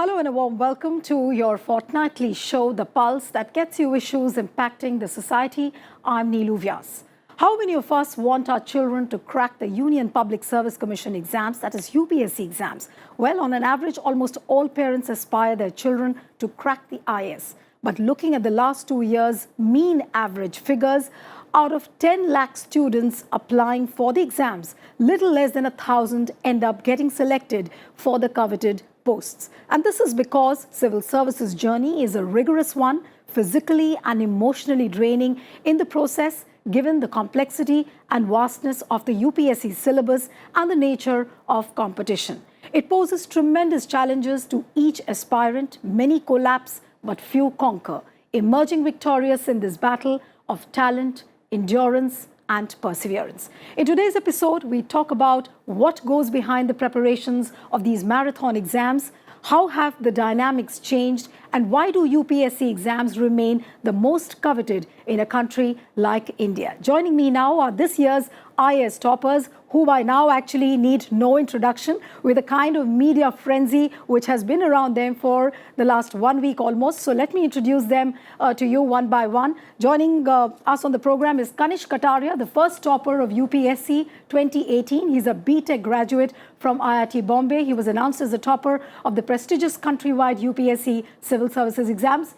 Hello and a warm welcome to your fortnightly show, The Pulse, that gets you issues impacting the society. I'm Neelu Vyas. How many of us want our children to crack the Union Public Service Commission exams, that is UPSC exams? Well, on an average, almost all parents aspire their children to crack the IS. But looking at the last 2 years' mean average figures, out of 10 lakh students applying for the exams, little less than 1,000 end up getting selected for the coveted posts. And this is because civil services journey is a rigorous one, physically and emotionally draining in the process, given the complexity and vastness of the UPSC syllabus and the nature of competition. It poses tremendous challenges to each aspirant. Many collapse, but few conquer, emerging victorious in this battle of talent, endurance, and perseverance. In today's episode, we talk about what goes behind the preparations of these marathon exams, how have the dynamics changed, and why do UPSC exams remain the most coveted in a country like India. Joining me now are this year's IS toppers, who by now actually need no introduction, with a kind of media frenzy which has been around them for the last 1 week almost. So let me introduce them to you one by one. Joining us on the program is Kanishk Kataria, the first topper of UPSC 2018. He's a BTech graduate from IIT Bombay. He was announced as the topper of the prestigious countrywide UPSC civil services exams.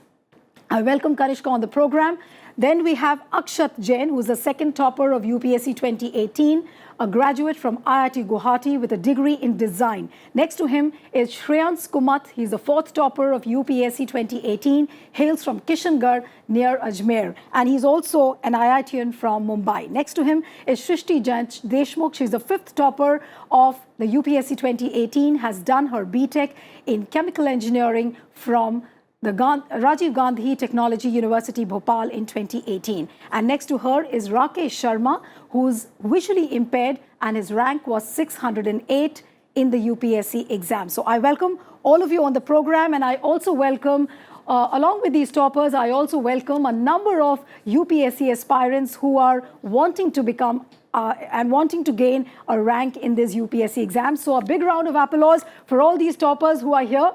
I welcome Kanishka on the program. Then we have Akshat Jain, who's the second topper of UPSC 2018, a graduate from IIT Guwahati with a degree in design. Next to him is Shreyans Kumat. He's the fourth topper of UPSC 2018, hails from Kishangarh near Ajmer, and he's also an IITian from Mumbai. Next to him is Shrishti Deshmukh. She's the fifth topper of the UPSC 2018, has done her BTech in chemical engineering from the Rajiv Gandhi Technology University, Bhopal in 2018. And next to her is Rakesh Sharma, who's visually impaired, and his rank was 608 in the UPSC exam. So I welcome all of you on the program, and I also welcome, along with these toppers, I also welcome a number of UPSC aspirants who are wanting to become and wanting to gain a rank in this UPSC exam. So a big round of applause for all these toppers who are here.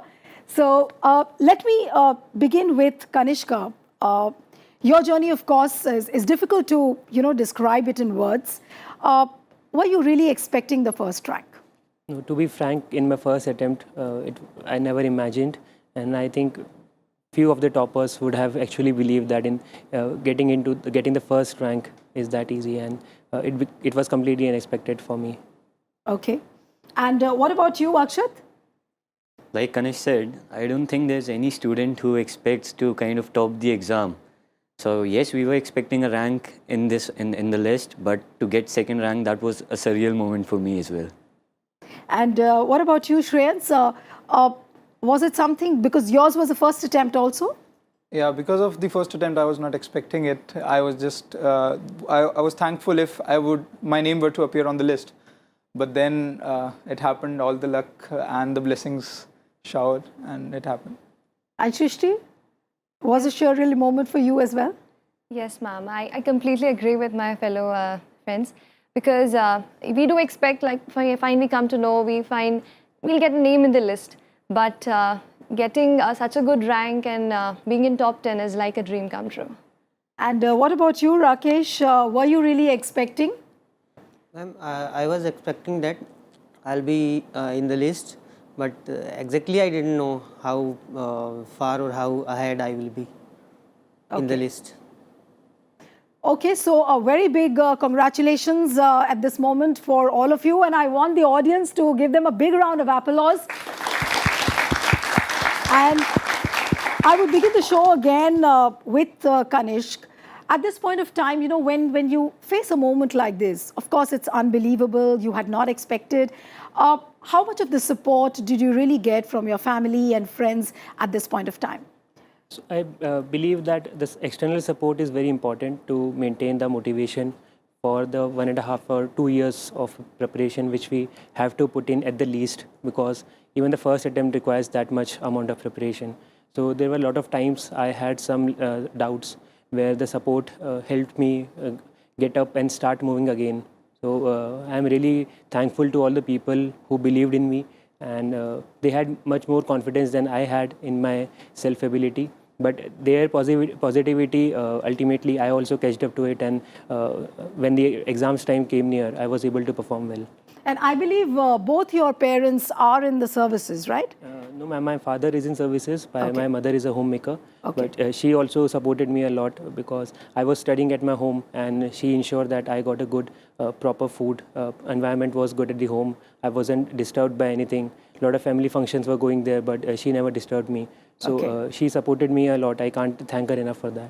So let me begin with Kanishka. Your journey, of course, is difficult to describe it in words. Were you really expecting the first rank? No, to be frank, in my first attempt, I never imagined, and I think few of the toppers would have actually believed that in getting the first rank is that easy, and it was completely unexpected for me. Okay, and what about you, Akshat? Like Kanish said, I don't think there's any student who expects to kind of top the exam. So yes, we were expecting a rank in the list, but to get second rank, that was a surreal moment for me as well. And what about you, Shreyans? Was it something, because yours was the first attempt also? Yeah, because of the first attempt, I was not expecting it. I was just, I was thankful if my name were to appear on the list. But then it happened, all the luck and the blessings showered, and it happened. And Shrishti, was it a surreal moment for you as well? Yes, ma'am. I completely agree with my fellow friends, because we do expect, like, finally come to know, we'll get a name in the list. But getting such a good rank and being in top 10 is like a dream come true. And what about you, Rakesh? Were you really expecting? Ma'am, I was expecting that I'll be in the list, but exactly I didn't know how far or how ahead I will be in the list. Okay, so a very big congratulations at this moment for all of you, and I want the audience to give them a big round of applause. And I will begin the show again with Kanishk. At this point of time, when you face a moment like this, of course, it's unbelievable. You had not expected. How much of the support did you really get from your family and friends at this point of time? So I believe that this external support is very important to maintain the motivation for the 1.5 or 2 years of preparation, which we have to put in at the least, because even the first attempt requires that much amount of preparation. So there were a lot of times I had some doubts, where the support helped me get up and start moving again. So I'm really thankful to all the people who believed in me and they had much more confidence than I had in my self ability. But their positivity, ultimately, I also catched up to it, and when the exams time came near, I was able to perform well. And I believe both your parents are in the services, right? No, ma'am, my father is in services. Okay. My mother is a homemaker. Okay. But she also supported me a lot because I was studying at my home, and she ensured that I got a good, proper food. Environment was good at the home. I wasn't disturbed by anything. A lot of family functions were going there, but she never disturbed me. So Okay. she supported me a lot. I can't thank her enough for that.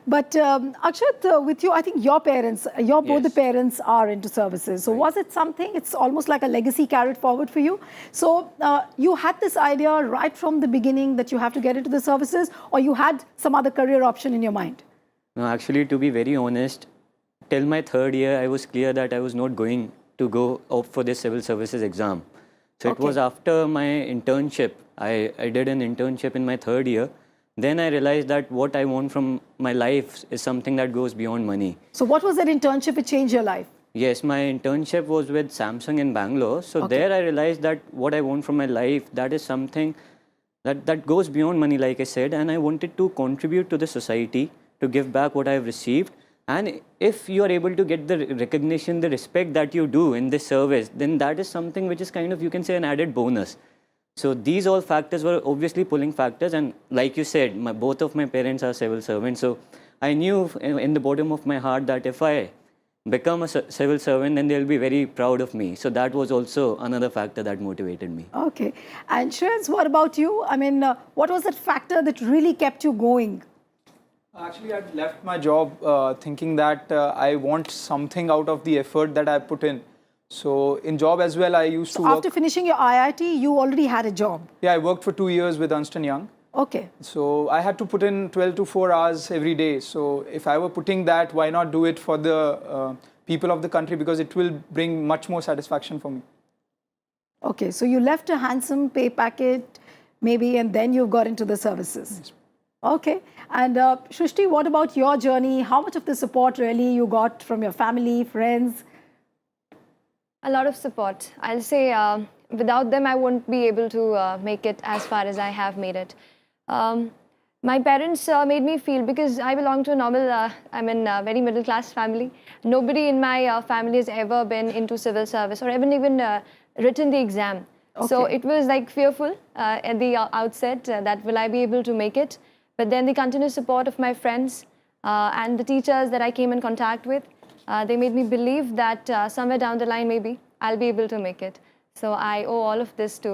But Akshat, with you, I think your parents, both the Yes. parents are into services. So was it something, it's almost like a legacy carried forward for you? So you had this idea right from the beginning that you have to get into the services, or you had some other career option in your mind? No, actually, to be very honest, till my third year, I was clear that I was not going to go opt for this civil services exam. So it was Okay. after my internship. I did an internship in my third year. Then I realized that what I want from my life is something that goes beyond money. So what was that internship which changed your life? Yes, my internship was with Samsung in Bangalore. So Okay. there I realized that what I want from my life, that is something that goes beyond money, like I said. And I wanted to contribute to the society, to give back what I have received. And if you are able to get the recognition, the respect that you do in this service, then that is something which is kind of, you can say, an added bonus. So these all factors were obviously pulling factors, and like you said, both of my parents are civil servants. So I knew in the bottom of my heart that if I become a civil servant, then they'll be very proud of me. So that was also another factor that motivated me. Okay. And Shreyans, what about you? I mean, what was that factor that really kept you going? Actually, I'd left my job thinking that I want something out of the effort that I put in. So in job as well, I used to work. After finishing your IIT, you already had a job. Yeah, I worked for 2 years with Ernst & Young. Okay. So I had to put in 12 to 4 hours every day. So if I were putting that, why not do it for the people of the country, because it will bring much more satisfaction for me. Okay, so you left a handsome pay packet, maybe, and then you got into the services. Okay, and Shrishti, what about your journey? How much of the support really you got from your family, friends? A lot of support. I'll say without them, I won't be able to make it as far as I have made it. My parents made me feel, because I belong to a normal, I'm in a very middle class family. Nobody in my family has ever been into civil service or even written the exam. So Okay. it was like fearful at the outset that will I be able to make it? But then the continuous support of my friends and the teachers that I came in contact with, they made me believe that somewhere down the line, maybe I'll be able to make it. So I owe all of this to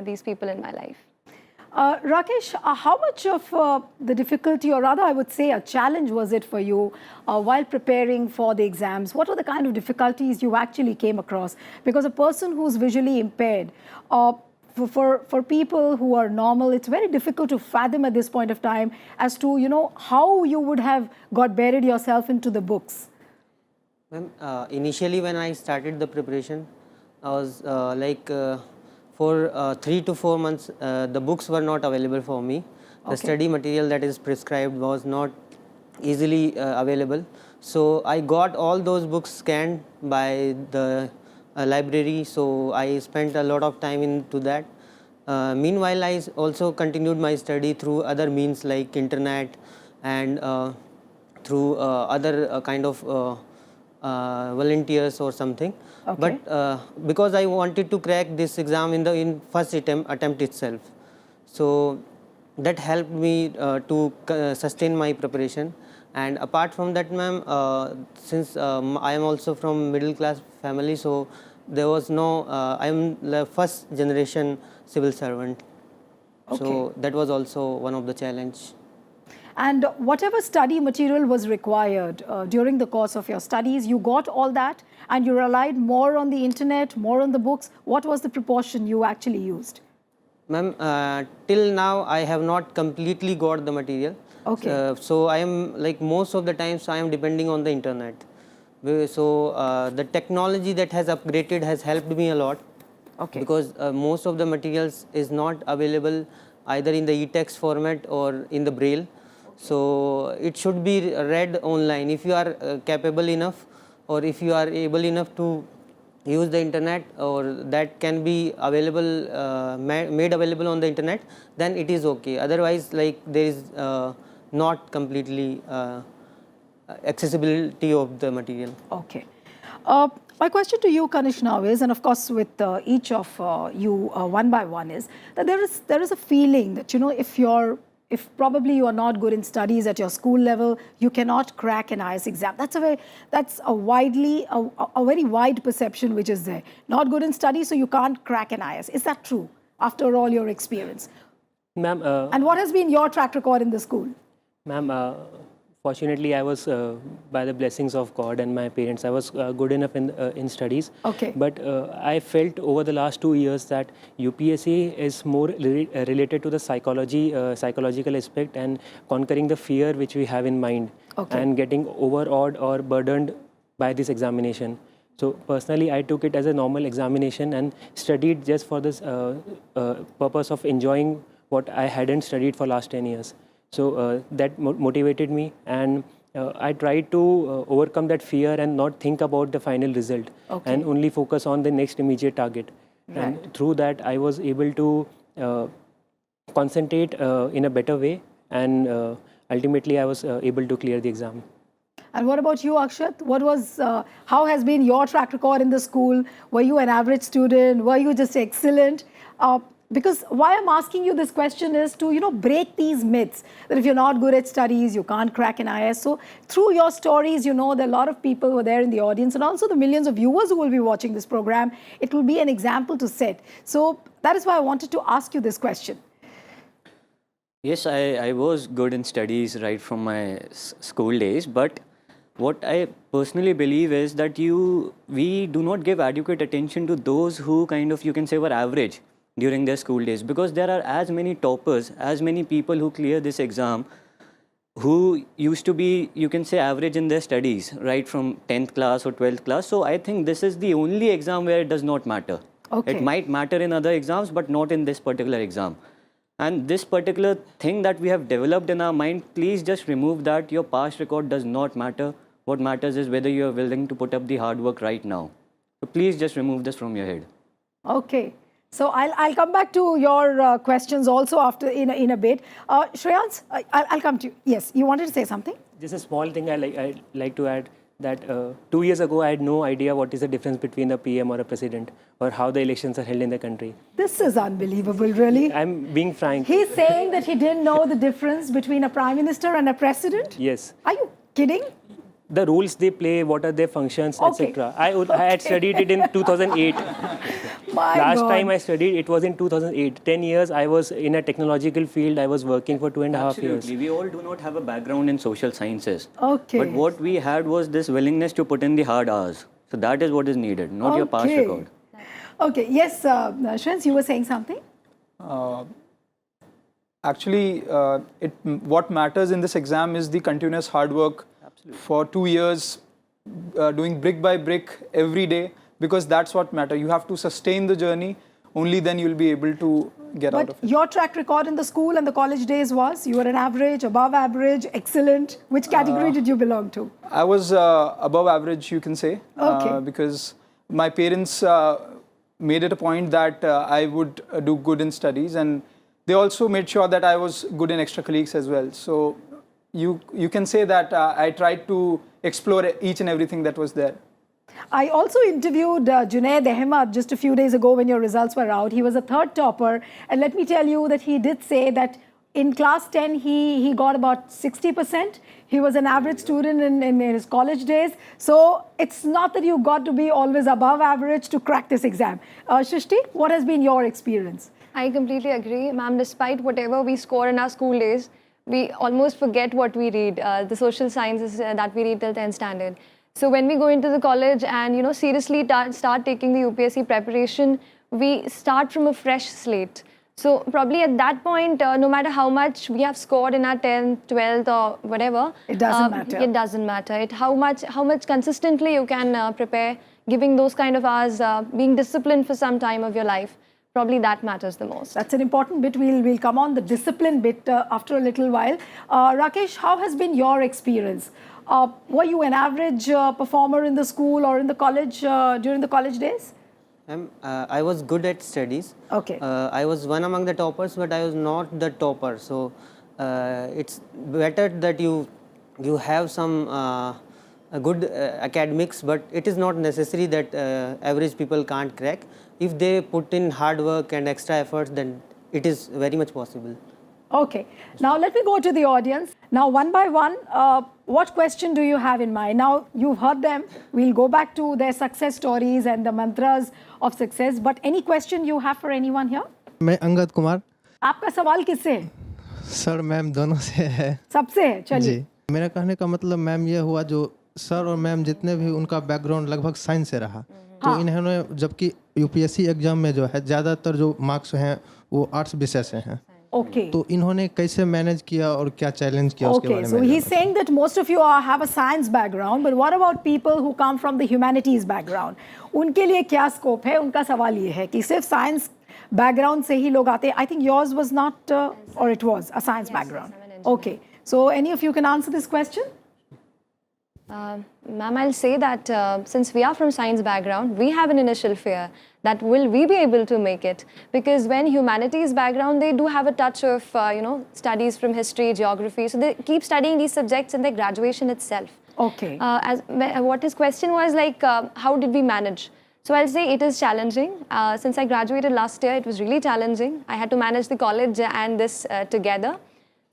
these people in my life. Rakesh, how much of the difficulty, or rather I would say a challenge, was it for you while preparing for the exams? What were the kind of difficulties you actually came across? Because a person who's visually impaired, for people who are normal, it's very difficult to fathom at this point of time as to, you know, how you would have got buried yourself into the books. Ma'am, initially when I started the preparation, I was for 3 to 4 months, the books were not available for me. The study material that is prescribed was not easily available. So I got all those books scanned by the library. So I spent a lot of time into that. Meanwhile, I also continued my study through other means like internet and through other kind of volunteers or something. Okay. But because I wanted to crack this exam in first attempt itself, so that helped me to sustain my preparation. And apart from that, ma'am, since I am also from middle class family, so there was no I am the first generation civil servant. So that was also one of the challenge. And whatever study material was required during the course of your studies, you got all that, and you relied more on the internet, more on the books. What was the proportion you actually used? Ma'am, till now I have not completely got the material. Okay. So I am like most of the times I am depending on the internet. So the technology that has upgraded has helped me a lot. Okay. Because most of the materials is not available either in the e-text format or in the braille. So it should be read online if you are capable enough, or if you are able enough to use the internet, or that can be available, made available on the internet, then it is okay. Otherwise, like there is not completely accessibility of the material. Okay. My question to you, Kanish, now is, and of course with each of you one by one, is that there is a feeling that, you know, if probably you are not good in studies at your school level, you cannot crack an IAS exam. That's a very wide perception which is there. Not good in studies, so you can't crack an IAS. Is that true after all your experience? Ma'am, And what has been your track record in the school? ma'am, fortunately, I was, by the blessings of God and my parents, I was good enough in studies. Okay. But I felt over the last 2 years that UPSC is more related to the psychological aspect and conquering the fear which we have in mind, Okay. and getting overawed or burdened by this examination. So personally, I took it as a normal examination and studied just for this purpose of enjoying what I hadn't studied for last 10 years. So that motivated me, and I tried to overcome that fear and not think about the final result, Okay. and only focus on the next immediate target. And through that, I was able to concentrate in a better way, and ultimately, I was able to clear the exam. And what about you, Akshat? How has been your track record in the school? Were you an average student? Were you just excellent? Because why I'm asking you this question is to, you know, break these myths that if you're not good at studies, you can't crack an IAS. So through your stories, you know, there are a lot of people who are there in the audience, and also the millions of viewers who will be watching this program. It will be an example to set. So that is why I wanted to ask you this question. Yes, I was good in studies right from my school days, but what I personally believe is that we do not give adequate attention to those who kind of, you can say, were average during their school days, because there are as many toppers, as many people who clear this exam who used to be, you can say, average in their studies right from 10th class or 12th class. So I think this is the only exam where it does not matter. Okay. It might matter in other exams, but not in this particular exam. And this particular thing that we have developed in our mind, please just remove that. Your past record does not matter. What matters is whether you are willing to put up the hard work right now. So please just remove this from your head. Okay. So I'll come back to your questions also after in a bit. Shreyans, I'll come to you. Yes, you wanted to say something? Just a small thing I'd like to add, that 2 years ago, I had no idea what is the difference between a PM or a president, or how the elections are held in the country. This is unbelievable, really. I'm being frank. He's saying that he didn't know the difference between a prime minister and a president? Yes. Are you kidding? The roles they play, what are their functions, Okay. etc. I had studied it in 2008. My Last God. time I studied, it was in 2008. 10 years, I was in a technological field. I was working for 2.5 years. Absolutely. We all do not have a background in social sciences. Okay. But what we had was this willingness to put in the hard hours. So that is what is needed, not your past Okay. record. Okay, yes, Shreyans, you were saying something? Actually, what matters in this exam is the continuous hard work for 2 years, doing brick by brick every day, because that's what matters. You have to sustain the journey. Only then you'll be able to get out But of it. your track record in the school and the college days was, you were an average, above average, excellent. Which category did you belong to? I was above average, you can say, Okay. because my parents made it a point that I would do good in studies, and they also made sure that I was good in extracurriculars as well. So you can say that I tried to explore each and everything that was there. I also interviewed Junaid Ahmed just a few days ago when your results were out. He was a third topper, and let me tell you that he did say that in class 10 he got about 60%. He was an average student in his college days. So it's not that you got to be always above average to crack this exam. Shrishti, what has been your experience? I completely agree, ma'am. Despite whatever we score in our school days, we almost forget what we read, the social sciences that we read till 10th standard. So when we go into the college and, you know, seriously start taking the UPSC preparation, we start from a fresh slate. So probably at that point, no matter how much we have scored in our 10th, 12th or whatever, It doesn't matter. It doesn't matter. How much consistently you can prepare, giving those kind of hours, being disciplined for some time of your life. Probably that matters the most. That's an important bit. We'll come on the discipline bit after a little while. Rakesh, how has been your experience? Were you an average performer in the school or in the college during the college days? I was good at studies. Okay. I was one among the toppers, but I was not the topper. So it's better that you have some good academics, but it is not necessary that average people can't crack. If they put in hard work and extra efforts, then it is very much possible. Okay. Now let me go to the audience. Now one by one, what question do you have in mind? Now you've heard them. We'll go back to their success stories and the mantras of success. But any question you have for anyone here? मैं अंगद कुमार आपका सवाल किससे है? Sir ma'am दोनों से है सबसे है, चलिए। जी मेरा कहने का मतलब मैम ये हुआ जो सर और मैम जितने भी उनका बैकग्राउंड लगभग साइंस से रहा तो इन्होंने जबकि यूपीएससी एग्जाम में जो है ज़्यादातर जो मार्क्स हैं वो आर्ट्स विषय से हैं Okay. तो इन्होंने कैसे मैनेज किया और क्या चैलेंज किया उसके Okay, बारे so में he's saying that most of you have a science background, but what about people who come from the humanities background? उनके लिए क्या स्कोप है? उनका सवाल ये है कि सिर्फ साइंस बैकग्राउंड से ही लोग आते हैं. I think yours was not, or it was a science background. I'm an engineer. Okay, so any of you can answer this question? Ma'am, I'll say that since we are from science background, we have an initial fear that will we be able to make it? Because when humanities background, they do have a touch of, studies from history, geography. So they keep studying these subjects in their graduation itself. Okay. What his question was like, how did we manage? So I'll say it is challenging. Since I graduated last year, it was really challenging. I had to manage the college and this together.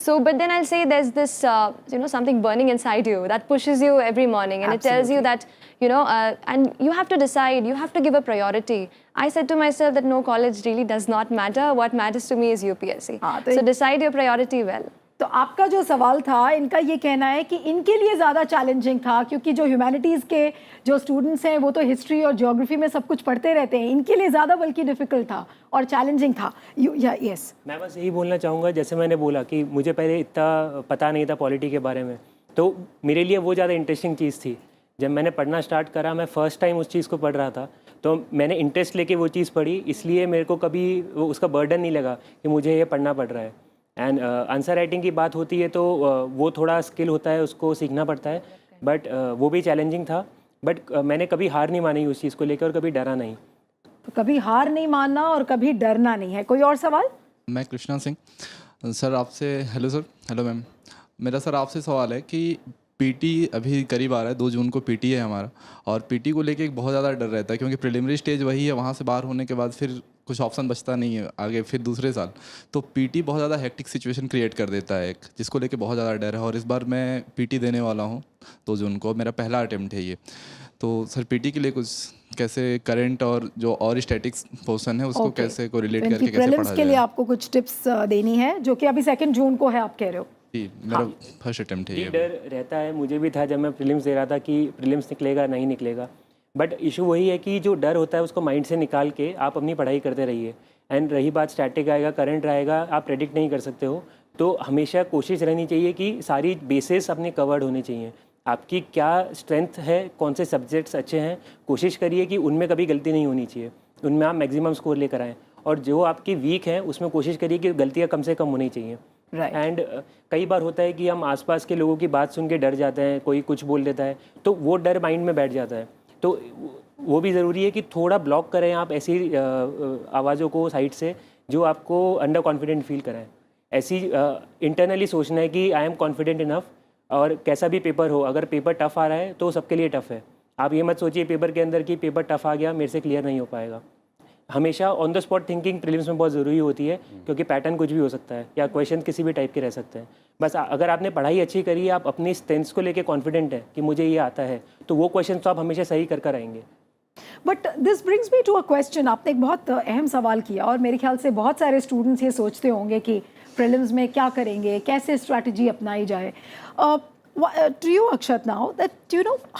So, but then I'll say there's this, something burning inside you that pushes you every morning, and it tells you that, and you have to decide, you have to give a priority. I said to myself that no, college really does not matter. What matters to me is UPSC. So decide your priority well. तो आपका जो सवाल था, इनका ये कहना है कि इनके लिए ज़्यादा चैलेंजिंग था क्योंकि जो ह्यूमैनिटीज़ के जो स्टूडेंट्स हैं वो तो हिस्ट्री और ज्योग्राफी में सब कुछ पढ़ते रहते हैं, इनके लिए ज़्यादा बल्कि डिफ़िकल्ट था और चैलेंजिंग था. यस, मैं बस यही बोलना चाहूँगा, जैसे मैंने बोला कि मुझे पहले इतना पता नहीं था पॉलिटी के बारे में, तो मेरे लिए वो ज़्यादा इंटरेस्टिंग चीज़ थी. जब मैंने पढ़ना स्टार्ट करा, मैं फ़र्स्ट टाइम उस चीज़ को पढ़ रहा था, तो मैंने इंटरेस्ट लेके वो चीज़ पढ़ी, इसलिए मेरे को कभी उसका बर्डन नहीं लगा कि मुझे ये पढ़ना पड़ रहा है. एंड आंसर राइटिंग की बात होती है तो वो थोड़ा स्किल होता है, उसको सीखना पड़ता है, बट वो भी चैलेंजिंग था. बट मैंने कभी हार नहीं मानी उस चीज़ को लेकर और कभी डरा नहीं. तो कभी हार नहीं मानना और कभी डरना नहीं है. कोई और सवाल? मैं कृष्णा सिंह. सर आपसे हेलो सर. Hello ma'am. मेरा सर आपसे सवाल है कि पीटी अभी करीब आ रहा है, 2 जून को पीटी है हमारा, और पीटी को लेके एक बहुत ज़्यादा डर रहता है क्योंकि प्रिलिमिनरी स्टेज वही है, वहाँ से बाहर होने के बाद फिर कुछ ऑप्शन बचता नहीं है आगे फिर दूसरे साल. तो पीटी बहुत ज़्यादा हेक्टिक सिचुएशन क्रिएट कर देता है एक, जिसको लेके बहुत ज़्यादा डर है. और इस बार मैं पीटी देने वाला हूँ 2 जून को, मेरा पहला अटेम्प्ट है ये. तो सर पीटी के लिए कुछ कैसे करंट और जो और स्टैटिक्स पोर्शन है उसको कैसे को रिलेट करके कैसे पढ़ा जाए? के लिए आपको कुछ टिप्स देनी है जो कि अभी 2 जून को है, आप कह रहे हो? जी, मेरा फर्स्ट अटेम्प्ट है ये. डर रहता है, मुझे भी था जब मैं प्रीलिम्स दे रहा था कि प्रीलिम्स निकलेगा नहीं निकलेगा. बट इशू वही है कि जो डर होता है उसको माइंड से निकाल के आप अपनी पढ़ाई करते रहिए. एंड रही बात स्टैटिक आएगा, करंट आएगा, आप प्रेडिक्ट नहीं कर सकते हो, तो हमेशा कोशिश रहनी चाहिए कि सारी बेसिस अपने कवर्ड होने चाहिए. आपकी क्या स्ट्रेंथ है, कौन से सब्जेक्ट्स अच्छे हैं, कोशिश करिए कि उनमें कभी गलती नहीं होनी चाहिए, उनमें आप मैक्सिमम स्कोर लेकर आएँ. और जो आपकी वीक हैं उसमें कोशिश करिए कि गलतियाँ कम से कम होनी चाहिए. एंड कई बार होता है कि हम आसपास के लोगों की बात सुन के डर जाते हैं, कोई कुछ बोल देता है तो वो डर माइंड में बैठ जाता है. तो वो भी ज़रूरी है कि थोड़ा ब्लॉक करें आप ऐसी आवाज़ों को साइड से जो आपको अंडर कॉन्फिडेंट फील कराएं. ऐसी इंटरनली सोचना है कि आई एम कॉन्फिडेंट इनफ, और कैसा भी पेपर हो, अगर पेपर टफ़ आ रहा है तो सबके लिए टफ़ है. आप ये मत सोचिए पेपर के अंदर कि पेपर टफ़ आ गया मेरे से क्लियर नहीं हो पाएगा. हमेशा on the spot thinking prelims में बहुत ज़रूरी होती है क्योंकि पैटर्न कुछ भी हो सकता है या क्वेश्चन किसी भी टाइप के रह सकते हैं. बस अगर आपने पढ़ाई अच्छी करी है, आप अपनी स्ट्रेंथ्स को लेके कॉन्फिडेंट है कि मुझे ये आता है, तो वो क्वेश्चन तो आप हमेशा सही कर आएंगे. But this brings me to a question. आपने एक बहुत अहम सवाल किया और मेरे ख्याल से बहुत सारे स्टूडेंट्स ये सोचते होंगे कि प्रीलिम्स में क्या करेंगे, कैसे स्ट्रैटेजी अपनाई जाए. To you, Akshat, now that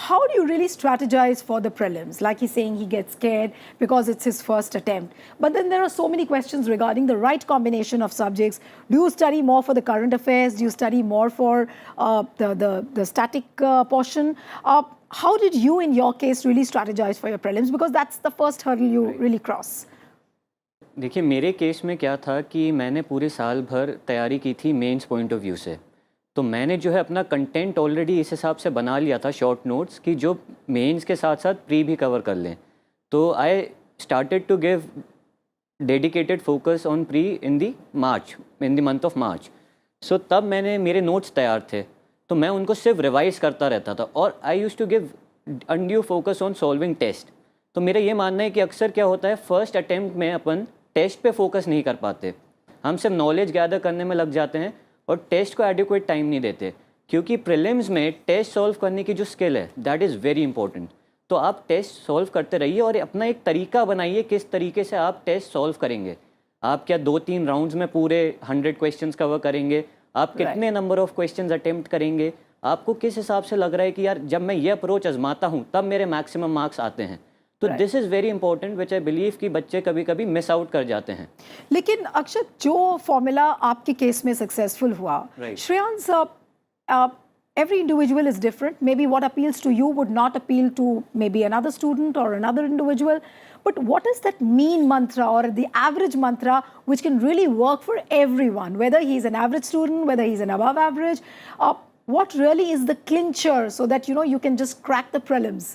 how do you really strategize for the prelims? Like he's saying, he gets scared because it's his first attempt. But then there are so many questions regarding the right combination of subjects. Do you study more for the current affairs? Do you study more for the static portion? How did you, in your case, really strategize for your prelims? Because that's the first hurdle you really cross. देखिए मेरे case में क्या था कि मैंने पूरे साल भर तैयारी की थी मेंस पॉइंट ऑफ व्यू से, तो मैंने जो है अपना कंटेंट ऑलरेडी इस हिसाब से बना लिया था शॉर्ट नोट्स कि जो मेंस के साथ साथ प्री भी कवर कर लें। तो I started to give dedicated focus on pre in the month of March. So तब मैंने मेरे नोट्स तैयार थे, तो मैं उनको सिर्फ रिवाइज करता रहता था और I use to give undue focus on solving test. तो मेरा ये मानना है कि अक्सर क्या होता है फर्स्ट अटेम्प्ट में अपन टेस्ट पे फोकस नहीं कर पाते, हम सिर्फ नॉलेज गैदर करने में लग जाते हैं और टेस्ट को एडिक्वेट टाइम नहीं देते, क्योंकि प्रीलिम्स में टेस्ट सॉल्व करने की जो स्किल है दैट इज़ वेरी इंपॉर्टेंट। तो आप टेस्ट सॉल्व करते रहिए और अपना एक तरीका बनाइए किस तरीके से आप टेस्ट सॉल्व करेंगे। आप क्या 2-3 राउंड्स में पूरे 100 क्वेश्चंस कवर करेंगे, आप कितने नंबर ऑफ क्वेश्चंस अटेम्प्ट करेंगे, आपको किस हिसाब से लग रहा है कि यार जब मैं ये अप्रोच आजमाता हूँ तब मेरे मैक्सिमम मार्क्स आते हैं। तो this is very important which I believe कि बच्चे कभी कभी मिस आउट कर जाते हैं। लेकिन अक्षत, जो फॉर्मूला आपके केस में सक्सेसफुल हुआ, Shreyansh, every individual is different. Maybe what appeals to you would not appeal to maybe another student or another individual. But what is that mean mantra or the average mantra which can really work for everyone, whether he's an average student, whether he's an above average? What really is the clincher so that you can just crack the prelims?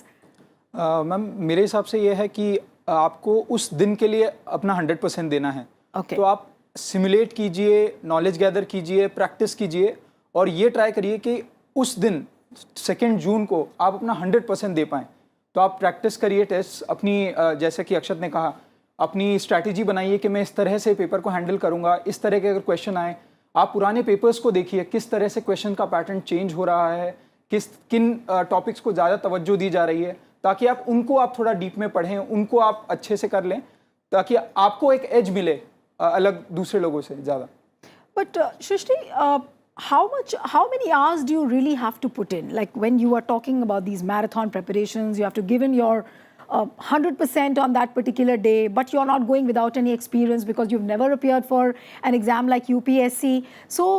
Ma'am मेरे हिसाब से ये है कि आपको उस दिन के लिए अपना 100% देना है। तो आप सिमुलेट कीजिए, नॉलेज गैदर कीजिए, प्रैक्टिस कीजिए और ये ट्राई करिए कि उस दिन 2 जून को आप अपना 100% दे पाएँ। तो आप प्रैक्टिस करिए टेस्ट अपनी, जैसे कि अक्षत ने कहा, अपनी स्ट्रैटेजी बनाइए कि मैं इस तरह से पेपर को हैंडल करूँगा। इस तरह के अगर क्वेश्चन आए, आप पुराने पेपर्स को देखिए किस तरह से क्वेश्चन का पैटर्न चेंज हो रहा है, किन टॉपिक्स को ज़्यादा तवज्जो दी जा रही है, ताकि आप थोड़ा डीप में पढ़ें, उनको आप अच्छे से कर लें, ताकि आपको एक एज मिले अलग दूसरे लोगों से ज़्यादा। But Shrishti, how many hours do you really have to put in? Like when you are talking about these marathon preparations, you have to give in your 100% on that particular day, but you're not going without any experience because you've never appeared for an exam like UPSC. So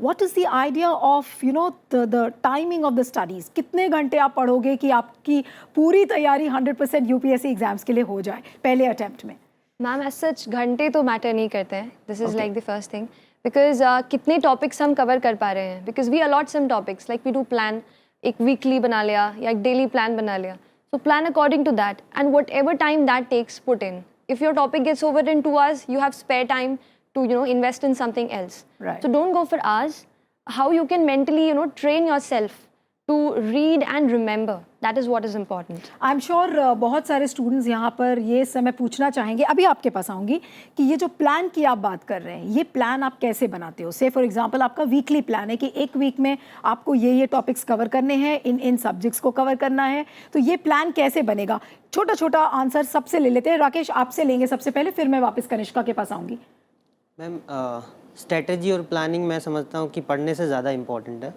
what is the idea of the timing of the studies? कितने घंटे आप पढ़ोगे कि आपकी पूरी तैयारी 100% UPSC exams के लिए हो जाए पहले अटेम्प्ट में? मैम एज सच घंटे तो मैटर नहीं करते हैं, this is like the first thing, because कितने टॉपिक्स हम कवर कर पा रहे हैं, because we allot some topics like we do plan, एक वीकली बना लिया या एक डेली प्लान बना लिया, so plan according to that and whatever time that takes put in. If your topic gets over in 2 hours, you have spare time to invest in something else. Right. So don't go for hours. How you can mentally train yourself to read and remember, that is what is important. I'm sure बहुत सारे students यहाँ पर ये समय पूछना चाहेंगे, अभी आपके पास आऊँगी, कि ये जो प्लान की आप बात कर रहे हैं, ये प्लान आप कैसे बनाते हो? से फॉर एग्जांपल आपका वीकली प्लान है कि एक वीक में आपको ये टॉपिक्स कवर करने हैं, इन सब्जेक्ट्स को कवर करना है, तो ये प्लान कैसे बनेगा? छोटा छोटा आंसर सबसे ले लेते हैं। राकेश, आपसे लेंगे सबसे पहले, फिर मैं वापस कनिष्का के पास आऊँगी। मैम स्ट्रेटजी और प्लानिंग मैं समझता हूँ कि पढ़ने से ज़्यादा इम्पॉर्टेंट है।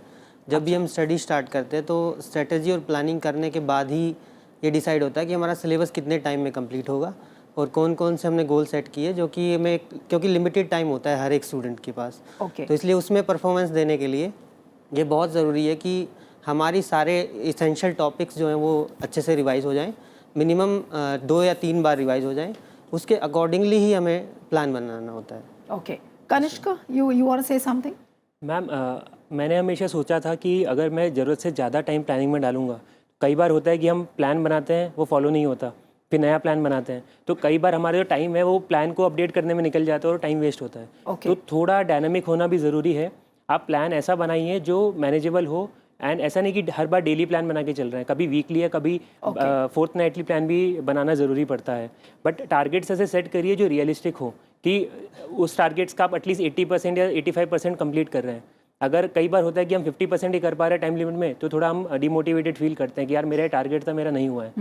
जब भी हम स्टडी स्टार्ट करते हैं तो स्ट्रेटजी और प्लानिंग करने के बाद ही ये डिसाइड होता है कि हमारा सिलेबस कितने टाइम में कंप्लीट होगा और कौन कौन से हमने गोल सेट किए, जो कि हमें, क्योंकि लिमिटेड टाइम होता है हर एक स्टूडेंट के पास। तो इसलिए उसमें परफॉर्मेंस देने के लिए ये बहुत ज़रूरी है कि हमारी सारे इसेंशियल टॉपिक्स जो हैं वो अच्छे से रिवाइज़ हो जाएँ, मिनिमम 2 या 3 बार रिवाइज़ हो जाएँ, उसके अकॉर्डिंगली ही हमें प्लान बनाना होता है। Okay, Kanishka, you want to say something? Ma'am, मैंने हमेशा सोचा था कि अगर मैं ज़रूरत से ज़्यादा टाइम प्लानिंग में डालूंगा, कई बार होता है कि हम प्लान बनाते हैं वो फॉलो नहीं होता, फिर नया प्लान बनाते हैं, तो कई बार हमारा जो टाइम है वो प्लान को अपडेट करने में निकल जाता है और टाइम वेस्ट होता है। तो थोड़ा डायनामिक होना भी ज़रूरी है। आप प्लान ऐसा बनाइए जो मैनेजेबल हो, एंड ऐसा नहीं कि हर बार डेली प्लान बना के चल रहे हैं, कभी वीकली या कभी फोर्थनाइटली प्लान भी बनाना ज़रूरी पड़ता है। बट टारगेट्स ऐसे सेट करिए जो रियलिस्टिक हो, कि उस टारगेट्स का आप एटलीस्ट 80% या 85% कंप्लीट कर रहे हैं। अगर कई बार होता है कि हम 50% ही कर पा रहे हैं टाइम लिमिट में, तो थोड़ा हम डिमोटिवेटेड फील करते हैं कि यार मेरा टारगेट था, मेरा नहीं हुआ है।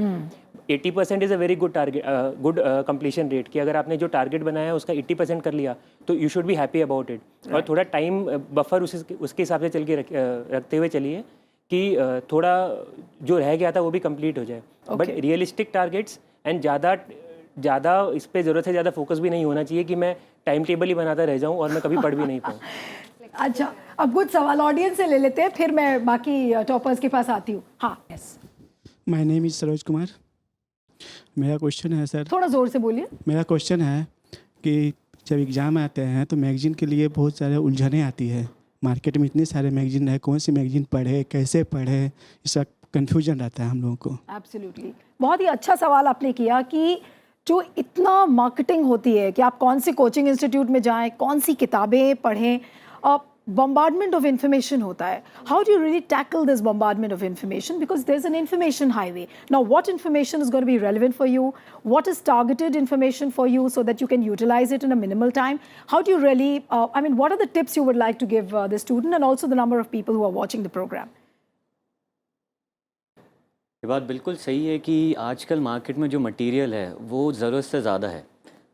80% is a very good target, good completion rate, कि अगर आपने जो टारगेट बनाया है उसका 80% कर लिया तो you should be happy about it. और थोड़ा टाइम बफर उसके हिसाब से चल के रखते हुए चलिए कि थोड़ा जो रह गया था वो भी कंप्लीट हो जाए। बट रियलिस्टिक टारगेट्स, एंड ज़्यादा इस पर ज़रूरत से ज़्यादा फोकस भी नहीं होना चाहिए कि मैं टाइम टेबल ही बनाता रह जाऊँ और मैं कभी पढ़ भी नहीं पाऊँ। अच्छा, अब कुछ सवाल ऑडियंस से ले लेते हैं, फिर मैं बाकी टॉपर्स के पास आती हूँ। हाँ, yes, my name is Saroj Kumar. मेरा क्वेश्चन है सर, थोड़ा जोर से बोलिए। मेरा क्वेश्चन है कि जब एग्ज़ाम आते हैं तो मैगज़ीन के लिए बहुत सारे उलझनें आती है। मार्केट में इतने सारे मैगज़ीन है, कौन सी मैगज़ीन पढ़े, कैसे पढ़े, इसका कन्फ्यूजन रहता है हम लोगों को। एब्सोल्युटली, बहुत ही अच्छा सवाल आपने किया कि जो इतना मार्केटिंग होती है कि आप कौन से कोचिंग इंस्टीट्यूट में जाएं, कौन सी किताबें पढ़ें, bombardment of information होता है. How do you really tackle this bombardment of information? Because there's an information highway. Now, what information is going to be relevant for you? What is targeted information for you so that you can utilize it in a minimal time? How do you really, what are the tips you would like to give the student and also the number of people who are watching the program? ये बात बिल्कुल सही है कि आजकल market में जो material है वो ज़रूरत से ज़्यादा है।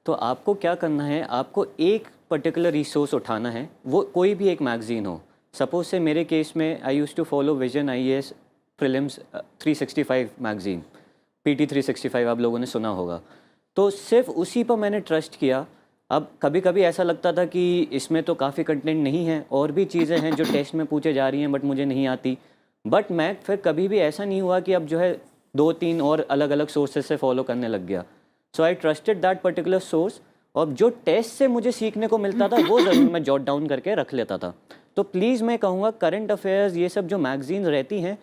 तो आपको क्या करना है, आपको एक पर्टिकुलर रिसोर्स उठाना है, वो कोई भी एक मैगज़ीन हो। सपोज से मेरे केस में I use to follow Vision IAS prelims 365 magazine, PT 365 आप लोगों ने सुना होगा। तो सिर्फ उसी पर मैंने ट्रस्ट किया। अब कभी कभी ऐसा लगता था कि इसमें तो काफ़ी कंटेंट नहीं है, और भी चीज़ें हैं जो टेस्ट में पूछे जा रही हैं बट मुझे नहीं आती। बट मैं फिर कभी भी ऐसा नहीं हुआ कि अब जो है 2-3 और अलग अलग सोर्सेज से फॉलो करने लग गया। So I trusted that particular source, और जो टेस्ट से मुझे सीखने को मिलता था वो ज़रूर मैं जॉट डाउन करके रख लेता था। तो प्लीज़ मैं कहूँगा करंट अफेयर्स ये सब जो मैगज़ीन रहती हैं,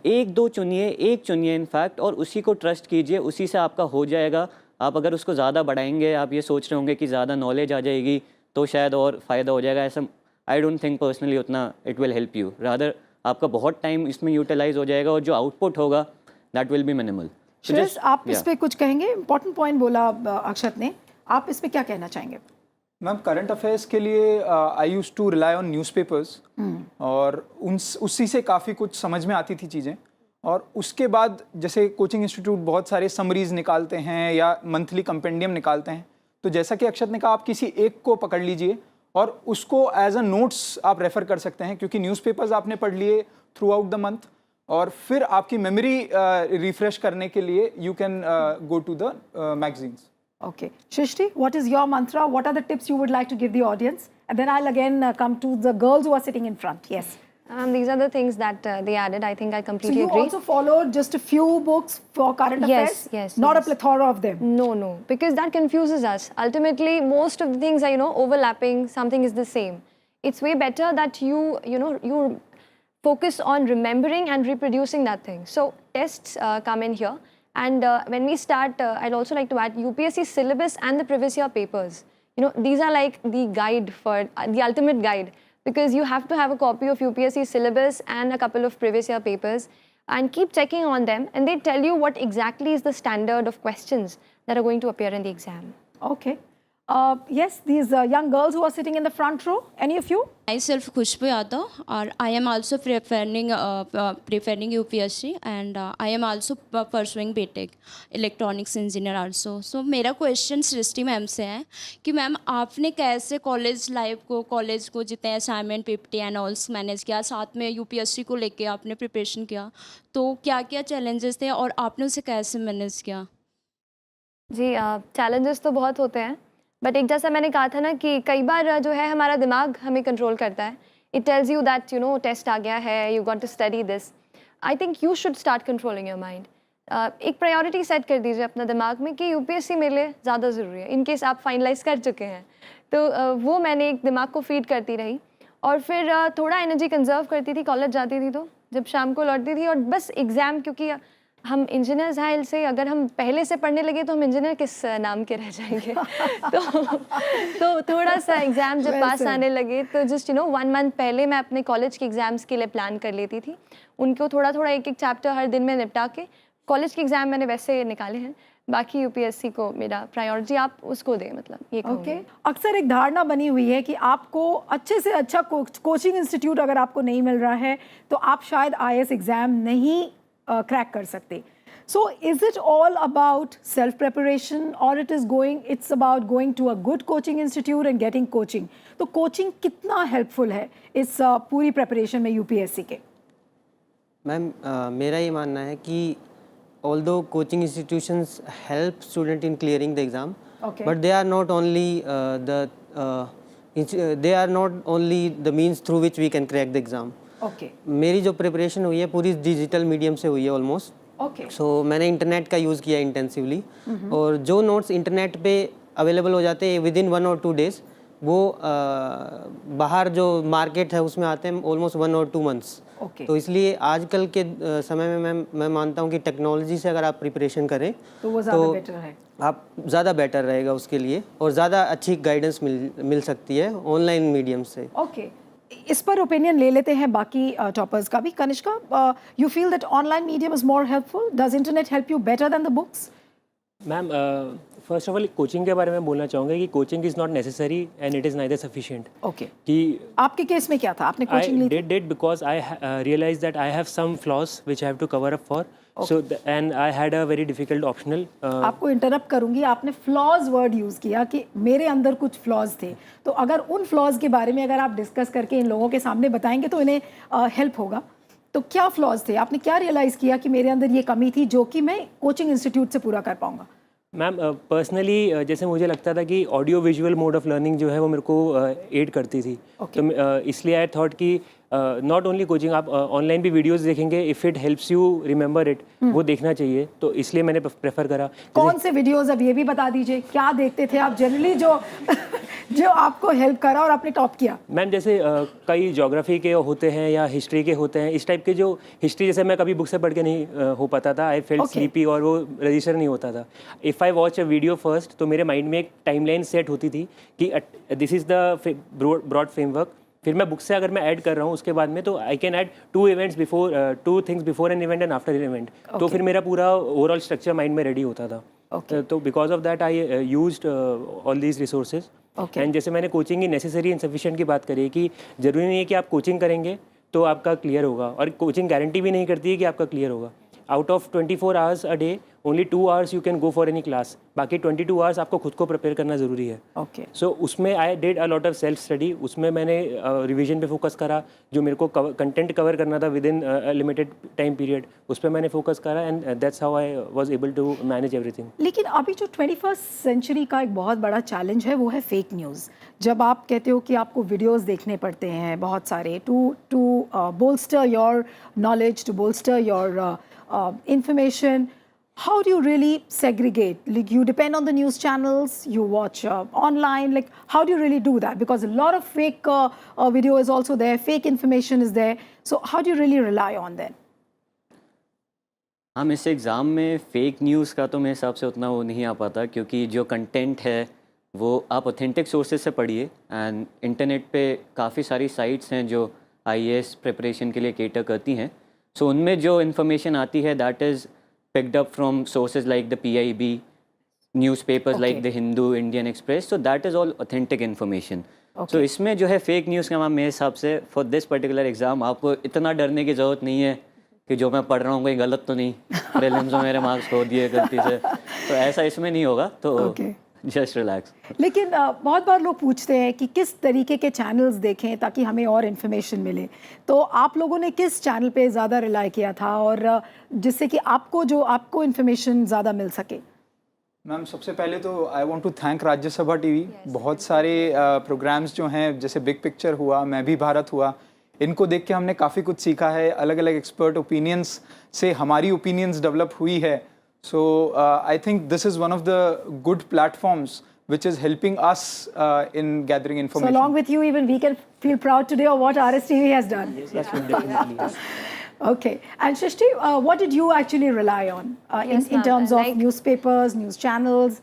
एक चुनिए इनफैक्ट, और उसी को ट्रस्ट कीजिए, उसी से आपका हो जाएगा। आप अगर उसको ज़्यादा बढ़ाएंगे, आप ये सोच रहे होंगे कि ज़्यादा नॉलेज आ जाएगी तो शायद और फ़ायदा हो जाएगा, ऐसा आई डोंट थिंक पर्सनली उतना it will help you. Rather आपका बहुत टाइम इसमें यूटिलाइज हो जाएगा और जो आउटपुट होगा that will B minimal. Shreyas, आप इस पे कुछ कहेंगे? इंपॉर्टेंट पॉइंट बोला अक्षत ने, आप इस पे क्या कहना चाहेंगे? मैम, करंट अफेयर्स के लिए I use to rely on newspapers, और उसी से काफ़ी कुछ समझ में आती थी चीज़ें। और उसके बाद जैसे कोचिंग इंस्टीट्यूट बहुत सारे समरीज निकालते हैं या मंथली कंपेंडियम निकालते हैं, तो जैसा कि अक्षत ने कहा, आप किसी एक को पकड़ लीजिए और उसको एज अ नोट्स आप रेफ़र कर सकते हैं, क्योंकि न्यूज़पेपर्स आपने पढ़ लिए थ्रू आउट द मंथ, और फिर आपकी मेमोरी रिफ्रेश करने के लिए you can go to the magazines. Okay. Shrishti, what is your mantra? What are the tips you would like to give the audience? And then I'll again come to the girls who are sitting in front. Yes. These are the things that they added. I think I So completely you agree. also followed just a few books for current affairs? Yes, Not yes. a plethora of them? No, because that confuses us. Ultimately, most of the things are, overlapping, something is the same. It's way better that you focus on remembering and reproducing that thing. So tests come in here. And when we start, I'd also like to add UPSC syllabus and the previous year papers. These are like the guide for the ultimate guide, because you have to have a copy of UPSC syllabus and a couple of previous year papers and keep checking on them, and they tell you what exactly is the standard of questions that are going to appear in the exam. Okay. Yes, these young girls who are sitting in the front row, any of you? Myself Khushbu Yadav, or I am also preferring UPSC, and I am also pursuing BTech electronics engineer also. So मेरा question सृष्टि ma'am से है कि ma'am आपने कैसे college को जितने assignment PPT and ऑल्स manage किया, साथ में UPSC को लेके आपने प्रिपरेशन किया, तो क्या क्या चैलेंजेस थे और आपने उसे कैसे मैनेज किया? जी, चैलेंजेस तो बहुत होते हैं, बट एक जैसा मैंने कहा था ना कि कई बार जो है हमारा दिमाग हमें कंट्रोल करता है। It tells you that test आ गया है, you got to study this. I think you should start controlling your mind. एक प्रायोरिटी सेट कर दीजिए अपना दिमाग में कि UPSC मेरे लिए ज़्यादा ज़रूरी है, इन केस आप फाइनलाइज कर चुके हैं। तो वो मैंने एक दिमाग को फीड करती रही, और फिर थोड़ा एनर्जी कंजर्व करती थी। कॉलेज जाती थी तो जब शाम को लौटती थी, और बस एग्ज़ाम, क्योंकि हम इंजीनियर्स हैं, से अगर हम पहले से पढ़ने लगे तो हम इंजीनियर किस नाम के रह जाएंगे। तो थोड़ा सा एग्ज़ाम जब पास आने लगे तो जस्ट 1 मंथ पहले मैं अपने कॉलेज के एग्ज़ाम्स के लिए प्लान कर लेती थी। उनको थोड़ा एक चैप्टर हर दिन में निपटा के कॉलेज के एग्ज़ाम मैंने वैसे निकाले हैं। बाकी UPSC को मेरा प्रायोरिटी आप उसको दें, मतलब ये ओके। अक्सर एक धारणा बनी हुई है कि आपको अच्छे से अच्छा कोचिंग इंस्टीट्यूट अगर आपको नहीं मिल रहा है तो आप शायद IAS एग्ज़ाम नहीं क्रैक कर सकते। So is it all about self preparation, or it's about going to a good coaching institute and getting coaching? तो coaching कितना helpful है इस पूरी preparation में UPSC के? मैम, मेरा ये मानना है कि although coaching institutions help student in clearing the exam, Okay. but they are not only the means through which we can crack the exam. Okay. मेरी जो प्रिपरेशन हुई है पूरी डिजिटल मीडियम से हुई है ऑलमोस्ट। Okay. सो मैंने इंटरनेट का यूज़ किया इंटेंसिवली, और जो नोट्स इंटरनेट पे अवेलेबल हो जाते हैं विद इन 1 और 2 डेज़। वो बाहर जो मार्केट है उसमें आते हैं ऑलमोस्ट 1 और 2 मंथ्स। ओके। तो इसलिए आजकल के समय में मैं मानता हूँ कि टेक्नोलॉजी से अगर आप प्रिपरेशन करें तो वो ज़्यादा बेटर है। आप ज़्यादा बेटर रहेगा उसके लिए, और ज़्यादा अच्छी गाइडेंस मिल सकती है ऑनलाइन मीडियम से। ओके, इस पर ओपिनियन ले लेते हैं बाकी टॉपर्स का भी। Kanishka, you feel that online medium is more helpful? Does internet help you better than the books? Ma'am, first of all coaching के बारे में बोलना चाहूँगा कि coaching is not necessary and it is neither sufficient. Okay, कि आपके case में क्या था? आपने कोचिंग ली I did because I realized that I have some flaws which I have to cover up for. So and I had a very difficult optional. आपको interrupt करूंगी, आपने फ्लॉज वर्ड यूज़ किया कि मेरे अंदर कुछ फ्लॉज थे, तो अगर उन फ्लॉज के बारे में अगर आप डिस्कस करके इन लोगों के सामने बताएंगे तो इन्हें हेल्प होगा। तो क्या फ्लॉज थे? आपने क्या रियलाइज़ किया कि मेरे अंदर ये कमी थी जो कि मैं कोचिंग इंस्टीट्यूट से पूरा कर पाऊंगा? मैम, पर्सनली जैसे मुझे लगता था कि audio visual mode of learning जो है वो मेरे को एड करती थी। Okay. तो इसलिए आई थॉट कि नॉट ओनली कोचिंग, आप ऑनलाइन भी वीडियोस देखेंगे, if it helps you remember it, वो देखना चाहिए। तो इसलिए मैंने प्रेफर करा। कौन से वीडियोस, अब ये भी बता दीजिए, क्या देखते थे आप जनरली जो जो आपको हेल्प करा और आपने टॉप किया? मैम, जैसे कई ज्योग्राफी के होते हैं या हिस्ट्री के होते हैं, इस टाइप के जो हिस्ट्री जैसे मैं कभी बुक से पढ़ के नहीं हो पाता था, आई फेल्ट स्लीपी और वो रजिस्टर नहीं होता था। If I watch a video first तो मेरे माइंड में एक टाइमलाइन सेट होती थी कि this is the broad framework. फिर मैं बुक से अगर मैं ऐड कर रहा हूँ उसके बाद में, तो I can add 2 things before an event and after an event. तो फिर मेरा पूरा ओवरऑल स्ट्रक्चर माइंड में रेडी होता था। तो because of that I used all these resources. And जैसे मैंने कोचिंग की नेसेसरी एंड सफिशिएंट की बात करी कि ज़रूरी नहीं है कि आप कोचिंग करेंगे तो आपका क्लियर होगा, और कोचिंग गारंटी भी नहीं करती है कि आपका क्लियर होगा। Out of 24 hours a day only 2 hours you can go for any class, बाकी 22 आवर्स आपको खुद को प्रिपेयर करना ज़रूरी है। ओके, सो उसमें I did a lot of self study. उसमें मैंने रिवीजन पे फोकस करा, जो मेरे को कंटेंट कवर करना था within limited time period, उस पर मैंने फोकस करा and that's how I was able to manage everything. लेकिन अभी जो 21st सेंचुरी का एक बहुत बड़ा चैलेंज है वो है फेक न्यूज़। जब आप कहते हो कि आपको वीडियोस देखने पड़ते हैं बहुत सारे to bolster your knowledge, to bolster your information, how do you really segregate? Like, you depend on the news channels, you watch online, like how do you really do that? Because a lot of fake video is also there, fake information is there, so how do you really rely on that? हम इस exam में fake news का तो मेरे हिसाब से उतना वो नहीं आ पाता, क्योंकि जो कंटेंट है वो आप ऑथेंटिक सोर्सेज से पढ़िए। एंड इंटरनेट पे काफ़ी सारी साइट्स हैं जो IAS प्रिपरेशन के लिए केटर करती हैं। सो उनमें जो इन्फॉर्मेशन आती है that is picked up from sources like the PIB, newspapers like the Hindu, Indian Express, so that is all authentic information. So इसमें जो है फेक न्यूज़ का मेरे हिसाब से फॉर दिस पर्टिकुलर एग्ज़ाम आपको इतना डरने की ज़रूरत नहीं है कि जो मैं पढ़ रहा हूँ कोई गलत तो नहीं, प्रीलिम्स में मेरे मार्क्स खो दिए गलती से, तो ऐसा इसमें नहीं होगा। तो जस्ट रिलैक्स। लेकिन बहुत बार लोग पूछते हैं कि किस तरीके के चैनल्स देखें ताकि हमें और इन्फॉर्मेशन मिले, तो आप लोगों ने किस चैनल पे ज़्यादा रिलाई किया था और जिससे कि आपको इन्फॉर्मेशन ज़्यादा मिल सके? मैम, सबसे पहले तो I want to thank Rajya Sabha TV. बहुत सारे प्रोग्राम्स जो हैं, जैसे बिग पिक्चर हुआ, मैं भी भारत हुआ, इनको देख के हमने काफ़ी कुछ सीखा है। अलग अलग एक्सपर्ट ओपिनियंस से हमारी ओपिनियंस डेवलप हुई है। So I think this is one of the good platforms which is helping us in gathering information. So along with you, even we can feel proud today of what RSTV has done. Yes, definitely. Yes. Okay. And Shrishti, what did you actually rely on in terms of newspapers, news channels?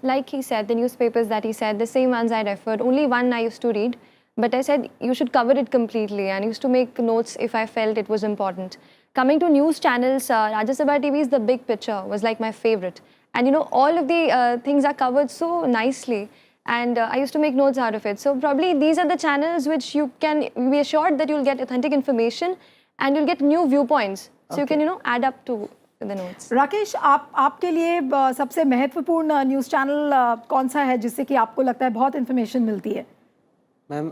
Like he said, the newspapers that he said, the same ones I referred, only one I used to read. But I said you should cover it completely, and I used to make notes if I felt it was important. Coming to news channels, Rajya Sabha TV's The Big Picture was like my favorite. And you know, all of the things are covered so nicely, and I used to make notes out of it. So probably these are the channels which you can be assured that you'll get authentic information and you'll get new viewpoints. So you can, you know, add up to the notes. Rakesh, आपके लिए सबसे महत्वपूर्ण news channel कौन सा है जिससे कि आपको लगता है बहुत इन्फॉर्मेशन मिलती है? Ma'am,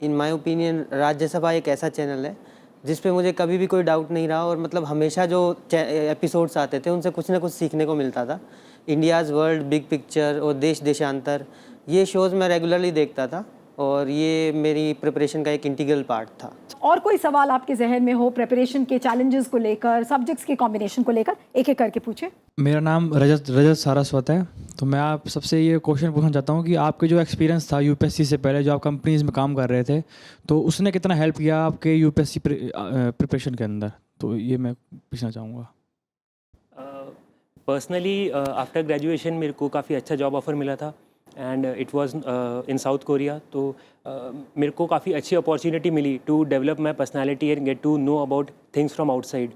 in my opinion Rajya Sabha एक ऐसा चैनल है जिस पे मुझे कभी भी कोई डाउट नहीं रहा, और मतलब हमेशा जो एपिसोड्स आते थे उनसे कुछ ना कुछ सीखने को मिलता था। इंडियाज़ वर्ल्ड, बिग पिक्चर और देश देशांतर, ये शोज़ मैं रेगुलरली देखता था, और ये मेरी प्रिपरेशन का एक इंटीग्रल पार्ट था। और कोई सवाल आपके जहन में हो प्रिपरेशन के चैलेंजेस को लेकर, सब्जेक्ट्स के कॉम्बिनेशन को लेकर, एक एक करके पूछे। मेरा नाम रजत सारस्वत है। तो मैं आप सबसे ये क्वेश्चन पूछना चाहता हूँ कि आपके जो एक्सपीरियंस था यूपीएससी से पहले, जो आप कंपनीज में काम कर रहे थे, तो उसने कितना हेल्प किया आपके यूपीएससी प्रिपरेशन के अंदर? तो ये मैं पूछना चाहूँगा। पर्सनली आफ्टर ग्रेजुएशन मेरे को काफ़ी अच्छा जॉब ऑफ़र मिला था and it was in South Korea. तो मेरे को काफ़ी अच्छी अपॉर्चुनिटी मिली to develop my personality and get to know about things from outside.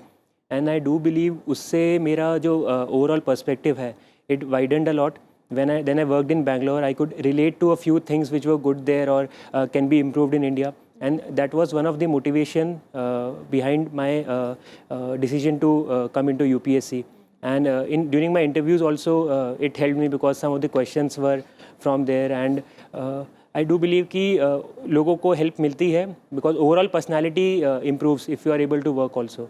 And I do believe उससे मेरा जो ओवरऑल पर्सपेक्टिव है it widened a lot. When I worked in Bangalore, I could relate to a few things which were good there or can be improved in India, and that was one of the motivation behind my decision to come into UPSC. And during my interviews also, it helped me because some of the questions were from there, and I do believe कि लोगों को help मिलती है because overall personality improves if you are able to work also.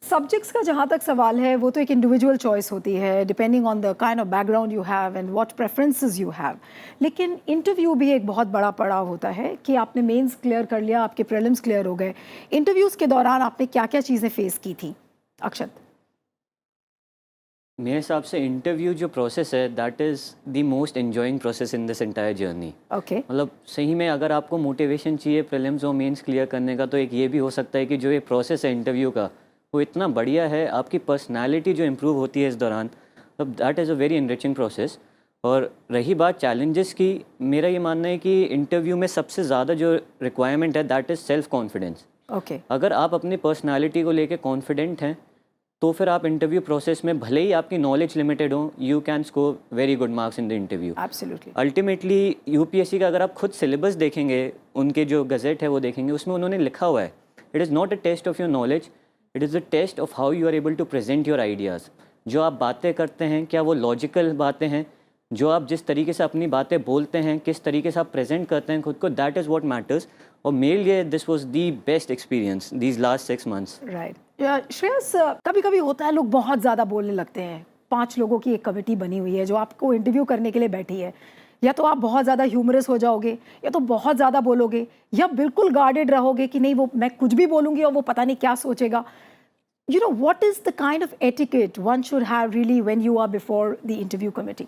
Subjects का जहाँ तक सवाल है वो तो एक इंडिविजुअल चॉइस होती है depending on the kind of background you have and what preferences you have. लेकिन इंटरव्यू भी एक बहुत बड़ा पड़ाव होता है कि आपने मेंस क्लियर कर लिया, आपके प्रीलिम्स क्लियर हो गए, इंटरव्यूज़ के दौरान आपने क्या क्या चीज़ें फेस की थी? अक्षत। मेरे हिसाब से इंटरव्यू जो प्रोसेस है that is the most enjoying process in this entire journey. Okay. मतलब सही में अगर आपको मोटिवेशन चाहिए प्रीलिम्स और मेंस क्लियर करने का, तो एक ये भी हो सकता है कि जो ये प्रोसेस है इंटरव्यू का वो इतना बढ़िया है, आपकी पर्सनालिटी जो इम्प्रूव होती है इस दौरान, तब that is a very enriching process. और रही बात चैलेंजेस की, मेरा ये मानना है कि इंटरव्यू में सबसे ज़्यादा जो रिक्वायरमेंट है that is self confidence. Okay. अगर आप अपनी पर्सनालिटी को लेके कॉन्फिडेंट हैं तो फिर आप इंटरव्यू प्रोसेस में भले ही आपकी नॉलेज लिमिटेड हो, you can score very good marks in the interview. Absolutely. Ultimately UPSC का अगर आप खुद सिलेबस देखेंगे, उनके जो गज़ेट है वो देखेंगे, उसमें उन्होंने लिखा हुआ है it is not a test of your knowledge, it is a test of how you are able to present your ideas. जो आप बातें करते हैं क्या वो लॉजिकल बातें हैं, जो आप जिस तरीके से अपनी बातें बोलते हैं, किस तरीके से आप प्रेजेंट करते हैं खुद को, दैट इज़ व्हाट मैटर्स। और मेरे लिए this was the best experience these last 6 months। Right. Shreyas, कभी कभी होता है लोग बहुत ज़्यादा बोलने लगते हैं। 5 लोगों की एक कमेटी बनी हुई है जो आपको इंटरव्यू करने के लिए बैठी है। या तो आप बहुत ज़्यादा ह्यूमरस हो जाओगे, या तो बहुत ज़्यादा बोलोगे, या बिल्कुल गार्डेड रहोगे कि नहीं वो मैं कुछ भी बोलूँगी और वो पता नहीं क्या सोचेगा। You know, what is the kind of etiquette one should have really when you are before the interview committee?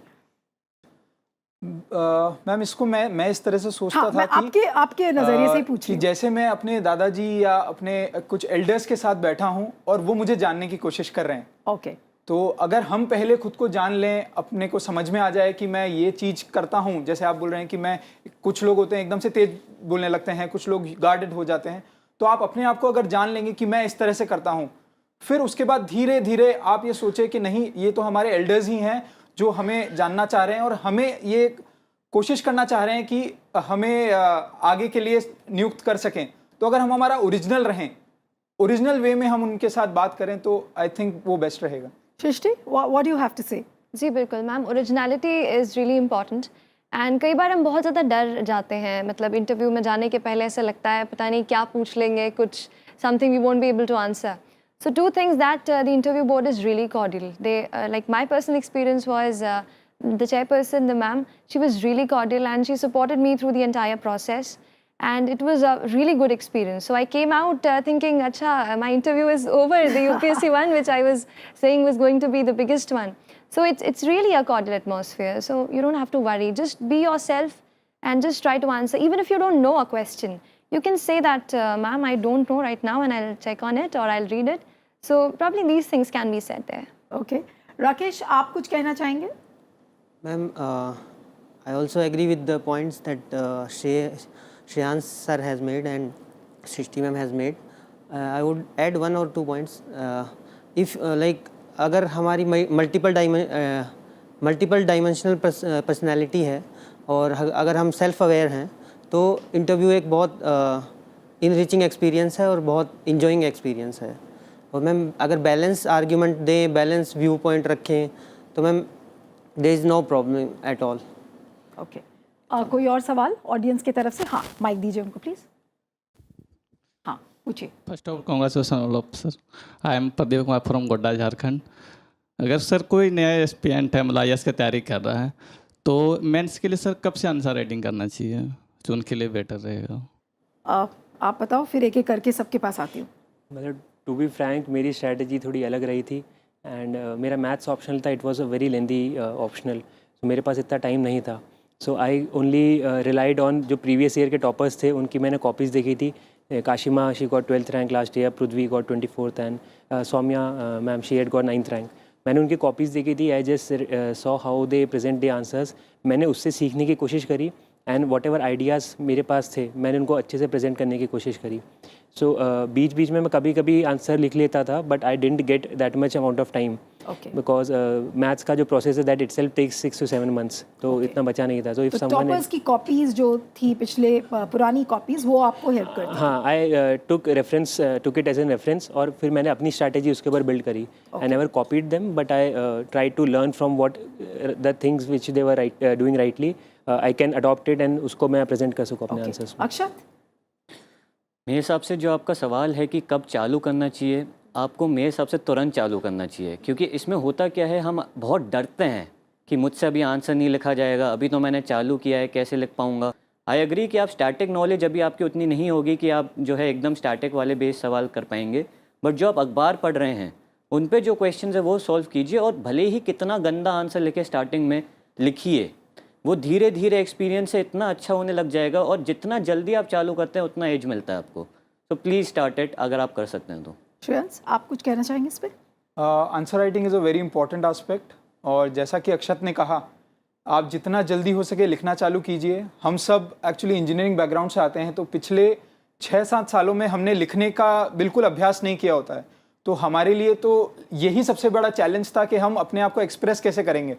Ma'am इसको मैं इस तरह से सोचता हाँ, था कि आपके नज़रिए से ही कि पूछिए। जैसे मैं अपने दादाजी या अपने कुछ एल्डर्स के साथ बैठा हूँ और वो मुझे जानने की कोशिश कर रहे हैं। ओके। तो अगर हम पहले खुद को जान लें, अपने को समझ में आ जाए कि मैं ये चीज़ करता हूँ, जैसे आप बोल रहे हैं कि मैं, कुछ लोग होते हैं एकदम से तेज बोलने लगते हैं, कुछ लोग गार्डेड हो जाते हैं, तो आप अपने आप को अगर जान लेंगे कि मैं इस तरह से करता हूँ, फिर उसके बाद धीरे धीरे आप ये सोचे कि नहीं ये तो हमारे एल्डर्स ही हैं जो हमें जानना चाह रहे हैं और हमें ये कोशिश करना चाह रहे हैं कि हमें आगे के लिए नियुक्त कर सकें। तो अगर हम हमारा ओरिजिनल रहें, ओरिजिनल वे में हम उनके साथ बात करें तो आई थिंक वो बेस्ट रहेगा। Srishti, what do you have to say? जी बिल्कुल ma'am, originality is really important. And कई बार हम बहुत ज़्यादा डर जाते हैं, मतलब इंटरव्यू में जाने के पहले ऐसा लगता है पता नहीं क्या पूछ लेंगे, कुछ something we won't be able to answer. So 2 things that the interview board is really cordial. They like my personal experience was the chairperson, the ma'am, she was really cordial and she supported me through the entire process, and it was a really good experience. So I came out thinking, acha, my interview is over, the UPSC one, which I was saying was going to be the biggest one. So it's really a cordial atmosphere. So you don't have to worry. Just be yourself and just try to answer. Even if you don't know a question, you can say that, ma'am, I don't know right now and I'll check on it or I'll read it. So probably these things can be said there. Okay. Rakesh, आप कुछ कहना चाहेंगे? Ma'am, I also agree with the points that Shreyans sir has made and Srishti ma'am has made. I would add 1 or 2 points. If like अगर हमारी multiple dimensional personality है और अगर हम सेल्फ अवेयर हैं तो इंटरव्यू एक बहुत इनरिचिंग एक्सपीरियंस है और बहुत इंजॉइंग एक्सपीरियंस है। और मैम अगर बैलेंस आर्ग्यूमेंट दें, बैलेंस व्यू पॉइंट रखें तो ma'am there is no problem at all. Okay. कोई और सवाल ऑडियंस की तरफ से? हाँ, माइक दीजिए उनको प्लीज़। हाँ, पूछिए। First of congratulation sir, I am Pradeep Kumar from Godda, Jharkhand. अगर सर कोई नया एस्पिरेंट है, मतलब IAS की तैयारी कर रहा है, तो मेंस के लिए सर कब से आंसर राइटिंग करना चाहिए? तो उनके लिए बेटर रहेगा। आप बताओ, फिर एक एक करके सबके पास आती हूँ। मतलब टू बी फ्रैंक मेरी स्ट्रैटेजी थोड़ी अलग रही थी एंड मेरा मैथ्स ऑप्शनल था, it was a very lengthy optional, तो मेरे पास इतना टाइम नहीं था। So I only relied on जो प्रीवियस ईयर के टॉपर्स थे उनकी मैंने कॉपीज़ देखी थी। Kashima she got 12th rank last year, Prithvi got 24th and Saumya ma'am she had got 9th rank. मैंने उनकी कॉपीज़ देखी थी, I just saw how they present the answers, मैंने उससे सीखने की कोशिश करी एंड वॉट एवर आइडियाज़ मेरे पास थे मैंने उनको अच्छे से प्रेजेंट करने की कोशिश करी। सो बीच बीच में मैं कभी कभी आंसर लिख लेता था but I didn't get that much amount of time because maths का जो प्रोसेस है that itself takes 6 to 7 months, तो इतना बचा नहीं था। तो टॉपर्स की कॉपीज जो थी पिछले पुरानी कॉपीज वो आपको हेल्प करती? हाँ, I took it as an reference और फिर मैंने अपनी स्ट्रैटेजी उसके ऊपर बिल्ड करी। I never copied them but I try to learn from what the things which they were doing rightly, I can adopt it and उसको मैं present कर सकूँ अपने आंसर्स में। अक्षत, मेरे हिसाब से जो आपका सवाल है कि कब चालू करना चाहिए, आपको मेरे हिसाब से तुरंत चालू करना चाहिए, क्योंकि इसमें होता क्या है हम बहुत डरते हैं कि मुझसे अभी आंसर नहीं लिखा जाएगा, अभी तो मैंने चालू किया है कैसे लिख पाऊँगा। आई एग्री कि आप स्टैटिक नॉलेज अभी आपकी उतनी नहीं होगी कि आप जो है एकदम स्टैटिक वाले बेस सवाल कर पाएंगे, बट जो आप अखबार पढ़ रहे हैं उन पे जो क्वेश्चन है वो सॉल्व कीजिए और भले ही कितना गंदा आंसर लिखे स्टार्टिंग में लिखिए, वो धीरे धीरे एक्सपीरियंस से इतना अच्छा होने लग जाएगा और जितना जल्दी आप चालू करते हैं उतना एज मिलता है आपको। तो प्लीज़ स्टार्ट इट अगर आप कर सकते हैं तो। श्रेयस, आप कुछ कहना चाहेंगे इस पे? Answer writing is a very important aspect और जैसा कि अक्षत ने कहा आप जितना जल्दी हो सके लिखना चालू कीजिए। हम सब एक्चुअली इंजीनियरिंग बैकग्राउंड से आते हैं तो पिछले 6-7 सालों में हमने लिखने का बिल्कुल अभ्यास नहीं किया होता है, तो हमारे लिए तो यही सबसे बड़ा चैलेंज था कि हम अपने आप को एक्सप्रेस कैसे करेंगे।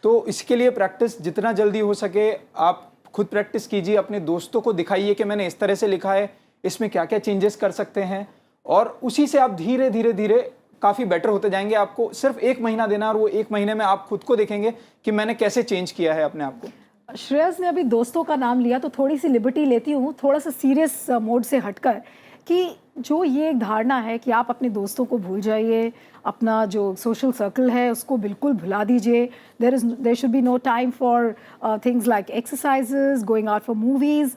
तो इसके लिए प्रैक्टिस जितना जल्दी हो सके आप खुद प्रैक्टिस कीजिए, अपने दोस्तों को दिखाइए कि मैंने इस तरह से लिखा है, इसमें क्या क्या चेंजेस कर सकते हैं और उसी से आप धीरे धीरे धीरे काफ़ी बेटर होते जाएंगे। आपको सिर्फ 1 महीना देना और वो 1 महीने में आप खुद को देखेंगे कि मैंने कैसे चेंज किया है अपने आप को। श्रेयस ने अभी दोस्तों का नाम लिया तो थोड़ी सी लिबर्टी लेती हूँ, थोड़ा सा सीरियस मोड से हटकर, कि जो ये एक धारणा है कि आप अपने दोस्तों को भूल जाइए, अपना जो सोशल सर्कल है उसको बिल्कुल भुला दीजिए, there should be no time for things like exercises, going out for movies.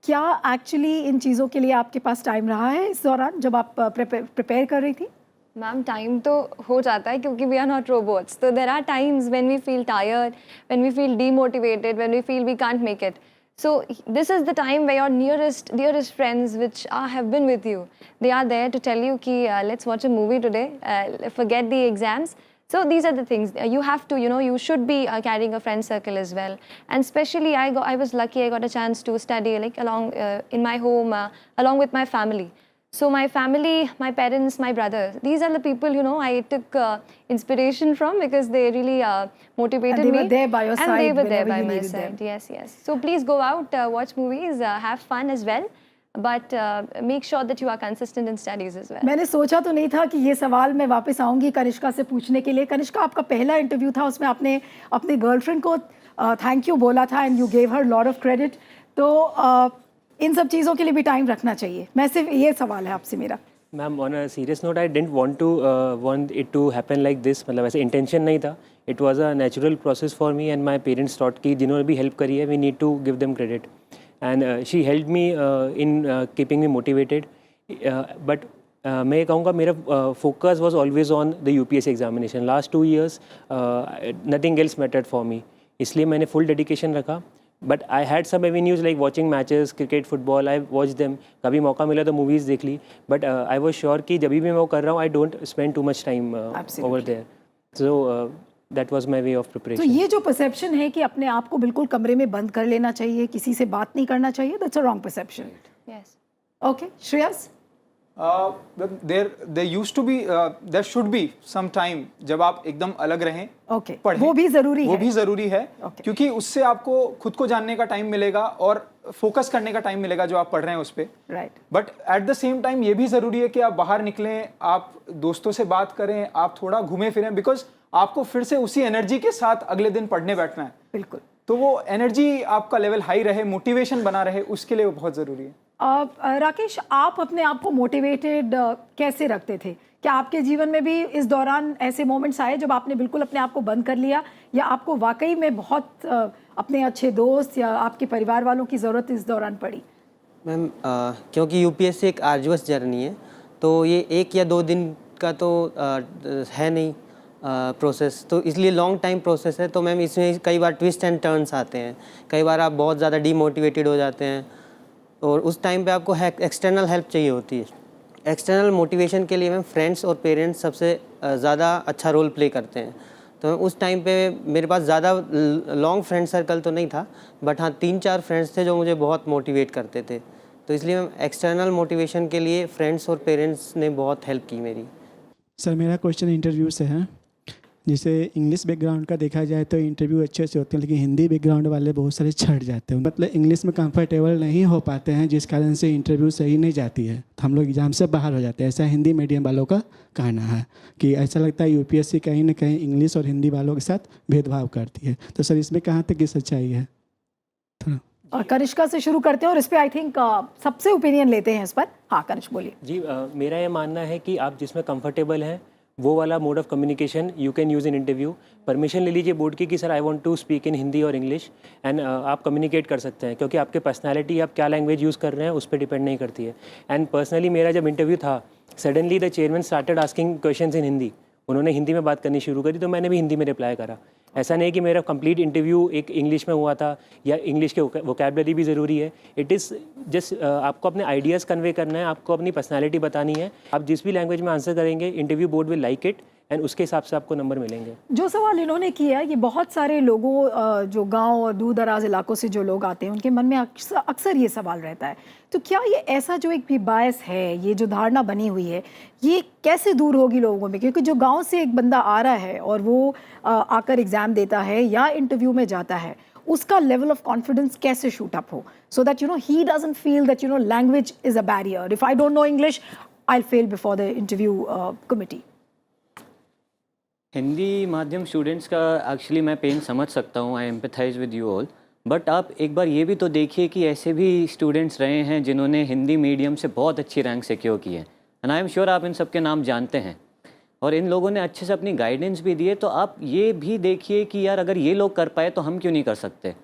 क्या एक्चुअली इन चीज़ों के लिए आपके पास टाइम रहा है इस दौरान जब आप प्रिपेयर कर रही थी? मैम, टाइम तो हो जाता है क्योंकि वी आर नॉट रोबोट्स, तो there are times when we feel tired, when we feel demotivated, when we feel we can't make it. So this is the time where your dearest friends which have been with you, they are there to tell you ki let's watch a movie today, forget the exams. So these are the things you have to, you should be carrying a friend circle as well. And especially I was lucky, I got a chance to study like along in my home along with my family. So my family, my parents, my brothers, these are the people I took inspiration from because they really motivated me. And they were there by your side. And they were there whenever by you my needed side. them. Yes. So please go out, watch movies, have fun as well. But make sure that you are consistent in studies as well. मैंने सोचा तो नहीं था कि ये सवाल मैं वापस आऊँगी कनिष्का से पूछने के लिए। कनिष्का, आपका पहला इंटरव्यू था, उसमें आपने अपने गर्लफ्रेंड को थैंक यू बोला था and you gave her lot of credit. तो इन सब चीज़ों के लिए भी टाइम रखना चाहिए। मैं सिर्फ ये सवाल है आपसे मेरा। Ma'am, on a serious note, I didn't want it to happen like this, मतलब ऐसे इंटेंशन नहीं था। It was a natural process for me and my parents thought कि जिन्होंने भी हेल्प करी है we need to give them credit and she help me in keeping me motivated. But मैं ये कहूँगा मेरा focus was always on the UPSC examination. Last 2 years nothing else mattered for me, इसलिए मैंने फुल डेडिकेशन रखा। But I had some avenues like watching matches, cricket, football, I watch them. कभी मौका मिला तो मूवीज़ देख ली, बट आई वॉज श्योर कि जब भी मैं वो कर रहा हूँ I don't spend too much time over there. So that was my way of तो प्रिपरेशन। ये जो परसेप्शन है कि अपने आप को बिल्कुल कमरे में बंद कर लेना चाहिए, किसी से बात नहीं करना चाहिए, that's a wrong perception. Yes. Okay, Shreyas? there should be some time जब आप एकदम अलग रहें, ओके, पढ़ें। वो भी ज़रूरी है। वो भी ज़रूरी है Okay. क्योंकि उससे आपको खुद को जानने का टाइम मिलेगा और फोकस करने का टाइम मिलेगा जो आप पढ़ रहे हैं उस पर। Right. But at the same time ये भी ज़रूरी है कि आप बाहर निकलें, आप दोस्तों से बात करें, आप थोड़ा घूमें फिरें, बिकॉज आपको फिर से उसी एनर्जी के साथ अगले दिन पढ़ने बैठना है। बिल्कुल। तो वो एनर्जी आपका लेवल हाई रहे, मोटिवेशन बना रहे, उसके लिए वो बहुत ज़रूरी है। राकेश, आप अपने आप को मोटिवेटेड कैसे रखते थे? क्या आपके जीवन में भी इस दौरान ऐसे मोमेंट्स आए जब आपने बिल्कुल अपने आप को बंद कर लिया, या आपको वाकई में बहुत अपने अच्छे दोस्त या आपके परिवार वालों की ज़रूरत इस दौरान पड़ी? मैम क्योंकि यूपीएससी एक आर्जुअस जर्नी है, तो ये 1 या 2 दिन का तो है नहीं प्रोसेस, तो इसलिए लॉन्ग टाइम प्रोसेस है। तो मैम इसमें कई बार ट्विस्ट एंड टर्न्स आते हैं, कई बार आप बहुत ज़्यादा डीमोटिवेटेड हो जाते हैं और उस टाइम पे आपको एक्सटर्नल हेल्प चाहिए होती है। एक्सटर्नल मोटिवेशन के लिए मैम फ्रेंड्स और पेरेंट्स सबसे ज़्यादा अच्छा रोल प्ले करते हैं। तो उस टाइम पे मेरे पास ज़्यादा लॉन्ग फ्रेंड सर्कल तो नहीं था, बट हाँ 3-4 फ्रेंड्स थे जो मुझे बहुत मोटिवेट करते थे। तो इसलिए मैम एक्सटर्नल मोटिवेशन के लिए फ्रेंड्स और पेरेंट्स ने बहुत हेल्प की मेरी। सर मेरा क्वेश्चन इंटरव्यू से है। जैसे इंग्लिश बैकग्राउंड का देखा जाए तो इंटरव्यू अच्छे से होते हैं, लेकिन हिंदी बैकग्राउंड वाले बहुत सारे छट जाते हैं, मतलब इंग्लिश में कंफर्टेबल नहीं हो पाते हैं, जिस कारण से इंटरव्यू सही नहीं जाती है, तो हम लोग एग्ज़ाम से बाहर हो जाते हैं। ऐसा हिंदी मीडियम वालों का कहना है कि ऐसा लगता है यूपीएससी कहीं ना कहीं इंग्लिश और हिंदी वालों के साथ भेदभाव करती है। तो सर इसमें कहाँ तक की सच्चाई है? थोड़ा और कनिष्का से शुरू करते हैं और इस पे आई थिंक सबसे ओपिनियन लेते हैं इस पर। हाँ कनिष्क बोलिए। जी मेरा ये मानना है कि आप जिसमें कंफर्टेबल हैं वो वाला mode of communication you can use in interview. Permission ले लीजिए बोर्ड की कि sir I want to speak in Hindi और इंग्लिश, एंड आप कम्युनिकेट कर सकते हैं, क्योंकि आपके पर्सनालिटी आप क्या लैंग्वेज यूज़ कर रहे हैं उस पर डिपेंड नहीं करती है। एंड पर्सनली मेरा जब इंटरव्यू था, suddenly the chairman started asking questions in Hindi. उन्होंने हिंदी में बात करनी शुरू करी तो मैंने भी हिंदी में रिप्लाई करा। ऐसा नहीं कि मेरा कंप्लीट इंटरव्यू एक इंग्लिश में हुआ था या इंग्लिश के वोकैबलरी भी ज़रूरी है। इट इज़ जस्ट आपको अपने आइडियाज़ कन्वे करना है, आपको अपनी पर्सनालिटी बतानी है। आप जिस भी लैंग्वेज में आंसर करेंगे interview board will like it and उसके हिसाब से आपको नंबर मिलेंगे। जो सवाल इन्होंने किया ये बहुत सारे लोगों जो गांव और दूर दराज इलाकों से जो लोग आते हैं उनके मन में अक्सर ये सवाल रहता है। तो क्या ये ऐसा जो एक भी बायस है, ये जो धारणा बनी हुई है, ये कैसे दूर होगी लोगों में? क्योंकि जो गांव से एक बंदा आ रहा है और वो आकर एग्ज़ाम देता है या इंटरव्यू में जाता है, उसका लेवल ऑफ कॉन्फिडेंस कैसे शूट अप हो, so that he doesn't feel that language is a barrier. If I don't know English I will fail before the interview committee. Hindi माध्यम स्टूडेंट्स का एक्चुअली मैं पेन समझ सकता हूँ, I empathize with you all, but आप एक बार ये भी तो देखिए कि ऐसे भी स्टूडेंट्स रहे हैं जिन्होंने हिंदी मीडियम से बहुत अच्छी रैंक सिक्योर की है, एंड आई एम श्योर आप इन सब के नाम जानते हैं, और इन लोगों ने अच्छे से अपनी गाइडेंस भी दी है। तो आप ये भी देखिए कि यार अगर ये लोग कर पाए तो हम क्यों नहीं कर सकते।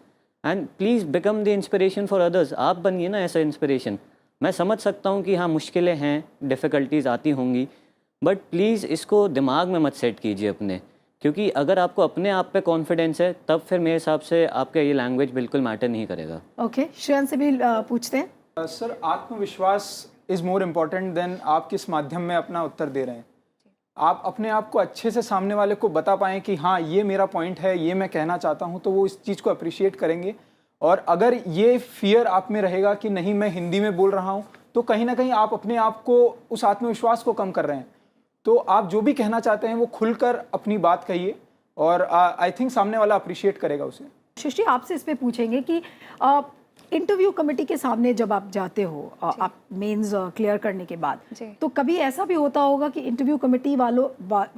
And please become the inspiration for others. आप बनिए ना ऐसा इंस्पिरेशन। मैं समझ सकता हूँ कि हाँ मुश्किलें हैं, डिफ़िकल्टीज़ आती होंगी, बट प्लीज़ इसको दिमाग में मत सेट कीजिए अपने, क्योंकि अगर आपको अपने आप पे कॉन्फिडेंस है तब फिर मेरे हिसाब से आपका ये लैंग्वेज बिल्कुल मैटर नहीं करेगा। ओके, श्रेयन से भी पूछते हैं। सर आत्मविश्वास इज़ मोर इम्पॉर्टेंट देन आप किस माध्यम में अपना उत्तर दे रहे हैं। आप अपने आप को अच्छे से सामने वाले को बता पाएँ कि हाँ ये मेरा पॉइंट है, ये मैं कहना चाहता हूँ, तो वो इस चीज़ को अप्रिशिएट करेंगे। और अगर ये फियर आप में रहेगा कि नहीं मैं हिंदी में बोल रहा हूँ, तो कहीं ना कहीं आप अपने आप को उस आत्मविश्वास को कम कर रहे हैं। तो आप जो भी कहना चाहते हैं वो खुलकर अपनी बात कहिए और आई थिंक सामने वाला अप्रिशिएट करेगा उसे। शिष्टी आपसे इस पे पूछेंगे कि इंटरव्यू कमेटी के सामने जब आप जाते हो, आप मेंस क्लियर करने के बाद, तो कभी ऐसा भी होता होगा कि इंटरव्यू कमेटी वालों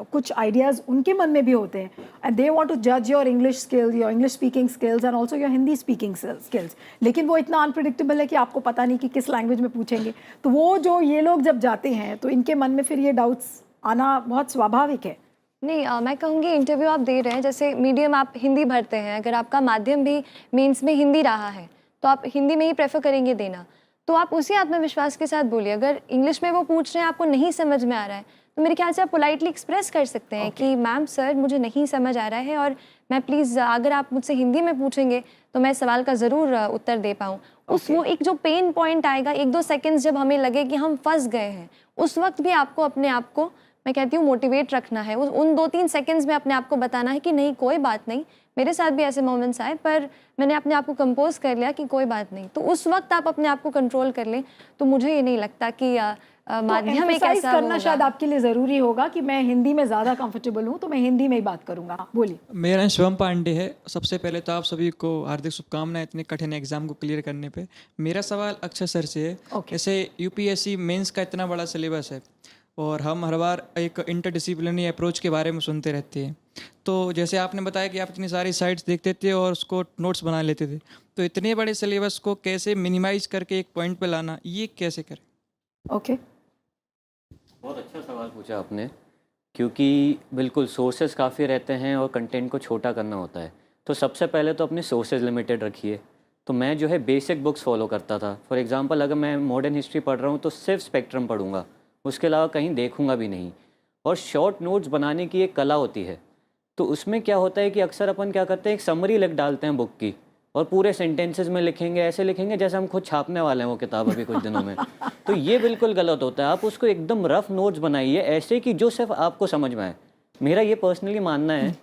कुछ आइडियाज़ उनके मन में भी होते हैं एंड दे वांट टू जज your English skills, your English speaking skills and also your Hindi speaking skills, लेकिन वो इतना अनप्रिडिक्टेबल है कि आपको पता नहीं कि किस लैंग्वेज में पूछेंगे। तो वो जो ये लोग जब जाते हैं तो इनके मन में फिर ये डाउट्स आना बहुत स्वाभाविक है। नहीं, मैं कहूँगी इंटरव्यू आप दे रहे हैं, जैसे मीडियम आप हिंदी भरते हैं, अगर आपका माध्यम भी मेंस में हिंदी रहा है तो आप हिंदी में ही प्रेफर करेंगे देना, तो आप उसी आत्मविश्वास के साथ बोलिए। अगर इंग्लिश में वो पूछ रहे हैं, आपको नहीं समझ में आ रहा है, तो मेरे ख्याल से आप पोलाइटली एक्सप्रेस कर सकते हैं कि मैम सर मुझे नहीं समझ आ रहा है और मैं प्लीज़ अगर आप मुझसे हिंदी में पूछेंगे तो मैं सवाल का ज़रूर उत्तर दे पाऊँ। उस वो एक जो पेन पॉइंट आएगा, 1-2 सेकेंड्स जब हमें लगे कि हम फंस गए हैं, उस वक्त भी आपको अपने आप को, मैं कहती हूँ, मोटिवेट रखना है। उन 2-3 सेकंड्स में अपने आप को बताना है कि नहीं कोई बात नहीं, मेरे साथ भी ऐसे मोमेंट्स आए पर मैंने अपने आप को कंपोज कर लिया कि कोई बात नहीं। तो उस वक्त आप अपने आप को कंट्रोल कर लें, तो मुझे ये नहीं लगता कि माध्यम एक ऐसा करना शायद आपके लिए ज़रूरी होगा कि मैं हिंदी में ज़्यादा कंफर्टेबल हूँ तो मैं हिंदी में ही बात करूँगा। बोलिए। मेरा नाम शिवम पांडे है। सबसे पहले तो आप सभी को हार्दिक शुभकामनाएं इतने कठिन एग्जाम को क्लियर करने पे। मेरा सवाल अक्षय सर से है। जैसे यूपीएससी मेंस का इतना बड़ा सिलेबस है और हम हर बार एक इंटरडिसिप्लिनरी अप्रोच के बारे में सुनते रहते हैं, तो जैसे आपने बताया कि आप इतनी सारी साइट्स देखते थे और उसको नोट्स बना लेते थे, तो इतने बड़े सिलेबस को कैसे मिनिमाइज करके एक पॉइंट पे लाना, ये कैसे करें? ओके, बहुत अच्छा सवाल पूछा आपने, क्योंकि बिल्कुल सोर्सेज काफ़ी रहते हैं और कंटेंट को छोटा करना होता है। तो सबसे पहले तो अपने सोर्सेज लिमिटेड रखिए। तो मैं जो है बेसिक बुक्स फॉलो करता था। फॉर एग्जांपल अगर मैं मॉडर्न हिस्ट्री पढ़ रहा हूँ तो सिर्फ स्पेक्ट्रम पढ़ूंगा, उसके अलावा कहीं देखूंगा भी नहीं। और शॉर्ट नोट्स बनाने की एक कला होती है, तो उसमें क्या होता है कि अक्सर अपन क्या करते हैं, एक समरी लिख डालते हैं बुक की और पूरे सेंटेंसेस में लिखेंगे, ऐसे लिखेंगे जैसे हम खुद छापने वाले हैं वो किताब अभी कुछ दिनों में। तो ये बिल्कुल गलत होता है। आप उसको एकदम रफ नोट्स बनाइए ऐसे कि जो सिर्फ आपको समझ में आए। मेरा ये पर्सनली मानना है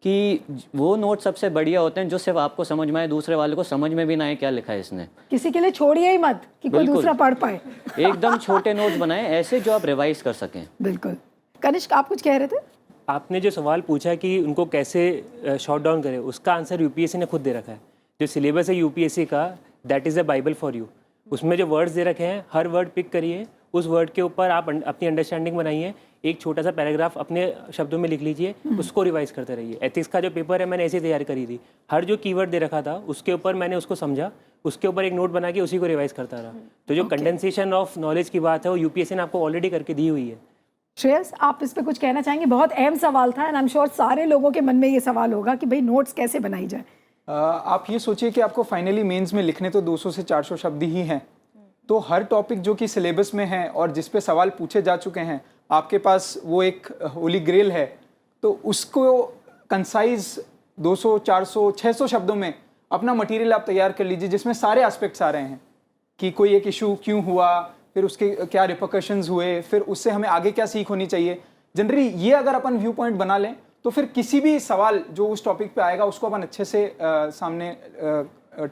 कि वो नोट सबसे बढ़िया होते हैं जो सिर्फ आपको समझ में आए, दूसरे वाले को समझ में भी ना आए क्या लिखा है इसने। किसी के लिए छोड़िए ही मत कि कोई बिल्कुल। दूसरा पढ़ पाए। एकदम छोटे नोट्स बनाएं ऐसे जो आप रिवाइज कर सकें। बिल्कुल। कनिष्क, आप कुछ कह रहे थे? आपने जो सवाल पूछा कि उनको कैसे शॉट डाउन करें, उसका आंसर यूपीएससी ने खुद दे रखा है। जो सिलेबस है यूपीएससी का, that is a Bible for you. उसमें जो वर्ड्स दे रखे हैं, हर वर्ड पिक करिए, उस वर्ड के ऊपर आप अपनी अंडरस्टैंडिंग बनाइए, एक छोटा सा पैराग्राफ अपने शब्दों में लिख लीजिए, उसको रिवाइज करते रहिए। एथिक्स का जो पेपर है मैंने ऐसे तैयार करी थी, हर जो कीवर्ड दे रखा था उसके ऊपर मैंने उसको समझा, उसके ऊपर एक नोट बना के उसी को रिवाइज करता रहा। तो जो कंडेंसेशन ऑफ नॉलेज की बात है वो यूपीएससी ने आपको ऑलरेडी करके दी हुई है। श्रेयस, आप इस पे कुछ कहना चाहेंगे? बहुत अहम सवाल था एंड आई एम श्योर सारे लोगों के मन में ये सवाल होगा कि भाई नोट्स कैसे बनाई जाए। आप ये सोचिए कि आपको फाइनली मेंस में लिखने तो 200 से 400 शब्द ही हैं, तो हर टॉपिक जो कि सिलेबस में है और जिस पे सवाल पूछे जा चुके हैं, आपके पास वो एक होली ग्रेल है, तो उसको कंसाइज 200, 400, 600 शब्दों में अपना मटेरियल आप तैयार कर लीजिए जिसमें सारे एस्पेक्ट्स आ रहे हैं कि कोई एक इशू क्यों हुआ, फिर उसके क्या रिपरकशंस हुए, फिर उससे हमें आगे क्या सीख होनी चाहिए। जनरली ये अगर अपन व्यू पॉइंट बना लें तो फिर किसी भी सवाल जो उस टॉपिक पे आएगा उसको अपन अच्छे से सामने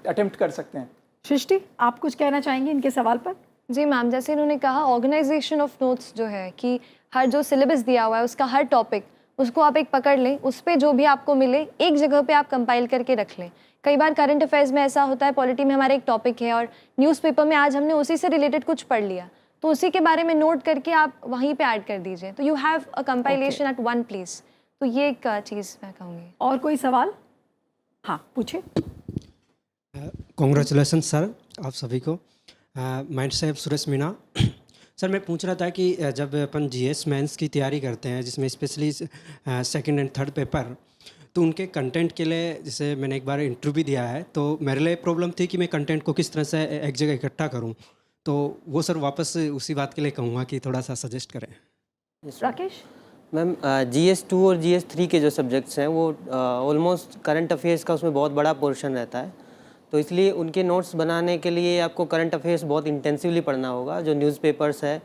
अटेम्प्ट कर सकते हैं। सृष्टि, आप कुछ कहना चाहेंगे इनके सवाल पर? जी मैम, जैसे इन्होंने कहा ऑर्गेनाइजेशन ऑफ नोट्स जो है कि हर जो सिलेबस दिया हुआ है उसका हर टॉपिक उसको आप एक पकड़ लें, उस पर जो भी आपको मिले एक जगह पे आप कंपाइल करके रख लें। कई बार करंट अफेयर्स में ऐसा होता है, पॉलिटी में हमारा एक टॉपिक है और न्यूज़पेपर में आज हमने उसी से रिलेटेड कुछ पढ़ लिया, तो उसी के बारे में नोट करके आप वहीं पे ऐड कर दीजिए, तो you have a compilation at one place. तो ये एक चीज़ मैं कहूँगी। और कोई सवाल? हाँ, पूछे। कॉन्ग्रेचुलेसन सर आप सभी को। Mind safe Suresh Meena. Sir मैं पूछ रहा था कि जब अपन जीएस मेंस की तैयारी करते हैं जिसमें specially second and third paper, तो उनके कंटेंट के लिए जैसे मैंने एक बार इंटरव्यू भी दिया है, तो मेरे लिए प्रॉब्लम थी कि मैं कंटेंट को किस तरह से एक जगह इकट्ठा करूं, तो वो सर वापस उसी बात के लिए कहूँगा कि थोड़ा सा सजेस्ट करें। राकेश? मैम GS2 और GS3 के जो सब्जेक्ट्स हैं वो ऑलमोस्ट करंट अफेयर्स का उसमें बहुत बड़ा पोर्शन रहता है, तो इसलिए उनके नोट्स बनाने के लिए आपको करंट अफेयर्स बहुत इंटेंसिवली पढ़ना होगा। जो न्यूज़पेपर्स है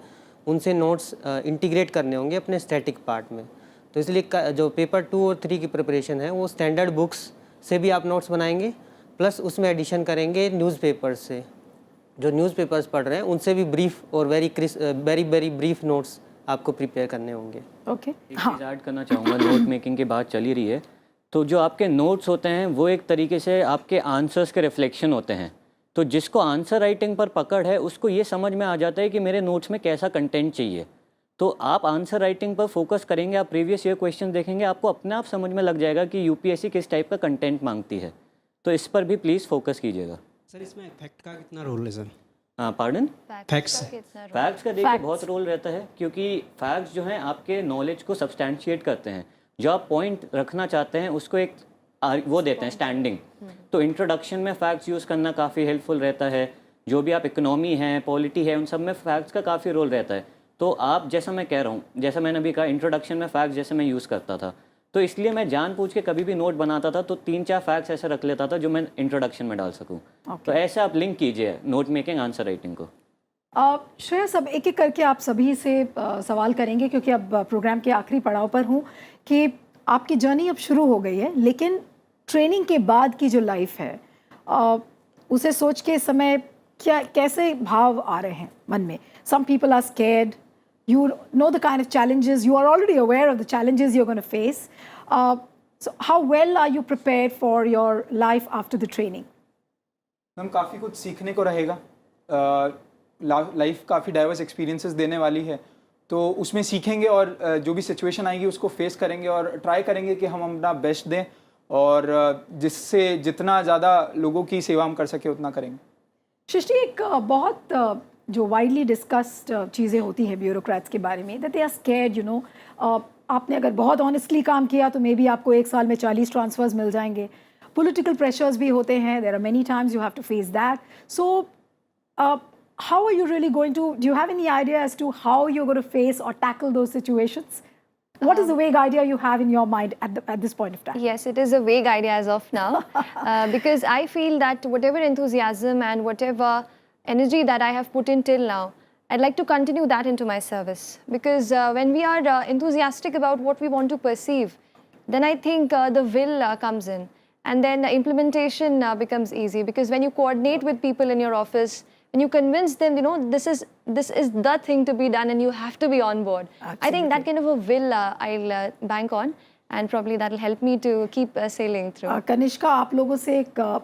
उनसे नोट्स इंटीग्रेट करने होंगे अपने स्टैटिक पार्ट में। तो इसलिए जो पेपर 2 और 3 की प्रिपरेशन है वो स्टैंडर्ड बुक्स से भी आप नोट्स बनाएंगे, प्लस उसमें एडिशन करेंगे न्यूज़पेपर्स से। जो न्यूज़पेपर्स पढ़ रहे हैं उनसे भी ब्रीफ और वेरी ब्रीफ नोट्स आपको प्रिपेयर करने होंगे। ओके। एक चीज़ ऐड करना चाहूँगा, नोट मेकिंग की बात चली रही है, तो जो आपके नोट्स होते हैं वो एक तरीके से आपके आंसर्स के रिफ्लेक्शन होते हैं। तो जिसको आंसर राइटिंग पर पकड़ है उसको ये समझ में आ जाता है कि मेरे नोट्स में कैसा कंटेंट चाहिए। तो आप आंसर राइटिंग पर फोकस करेंगे, आप प्रीवियस ईयर क्वेश्चन देखेंगे, आपको अपने आप समझ में लग जाएगा कि यूपीएससी किस टाइप का कंटेंट मांगती है। तो इस पर भी प्लीज़ फोकस कीजिएगा। सर इसमें फैक्ट का कितना रोल है सर? पार्डन? फैक्ट्स फैक्ट्स का देखिए बहुत रोल रहता है, क्योंकि फैक्ट्स जो हैं आपके नॉलेज को सब्सटैंशिएट करते हैं। जो आप पॉइंट रखना चाहते हैं उसको एक वो देते हैं स्टैंडिंग। तो इंट्रोडक्शन में फैक्ट्स यूज़ करना काफ़ी हेल्पफुल रहता है। जो भी आप इकोनॉमी है, पॉलिटी है, उन सब में फैक्ट्स का काफ़ी रोल रहता है। तो आप जैसा मैं कह रहा हूँ, जैसा मैंने अभी कहा, इंट्रोडक्शन में फैक्ट्स जैसे मैं यूज़ करता था, तो इसलिए मैं जानबूझ के कभी भी नोट बनाता था तो 3-4 फैक्ट्स ऐसे रख लेता था जो मैं इंट्रोडक्शन में डाल सकूँ। तो ऐसे आप लिंक कीजिए नोट मेकिंग आंसर राइटिंग को। श्रेयस, अब एक एक करके आप सभी से सवाल करेंगे क्योंकि अब प्रोग्राम के आखिरी पड़ाव पर हूँ कि आपकी जर्नी अब शुरू हो गई है, लेकिन ट्रेनिंग के बाद की जो लाइफ है उसे सोच के इस समय कैसे भाव आ रहे हैं मन में? Some people are scared, you know the kind of challenges, you are already aware of the challenges you're going to face. So how well are you prepared for your life after the training? हम काफ़ी कुछ सीखने को रहेगा। Life काफ़ी diverse experiences देने वाली है, तो उसमें सीखेंगे और जो भी सिचुएशन आएगी उसको फेस करेंगे और ट्राई करेंगे कि हम अपना बेस्ट दें और जिससे जितना ज़्यादा लोगों की सेवा हम कर सके उतना करेंगे। सृष्टि, एक बहुत जो वाइडली डिस्कस्ड चीज़ें होती हैं ब्यूरोक्रेट्स के बारे में, that they are scared, you know, आपने अगर बहुत ऑनेस्टली काम किया तो मे बी आपको 1 साल में 40 ट्रांसफ़र्स मिल जाएंगे, political pressures भी होते हैं. There are many times you have to face that. So, how are you really going to? Do you have any idea as to how you're going to face or tackle those situations? What is the vague idea you have in your mind at this point of time? Yes, it is a vague idea as of now, because I feel that whatever enthusiasm and whatever energy that I have put in till now, I'd like to continue that into my service. Because when we are enthusiastic about what we want to perceive, then I think the will comes in. And then implementation becomes easy. Because when you coordinate with people in your office, when you convince them, you know, this is the thing to be done and you have to be on board. Absolutely. I think that kind of a will I'll bank on, and probably that will help me to keep sailing through. Kanishka, आप लोगों से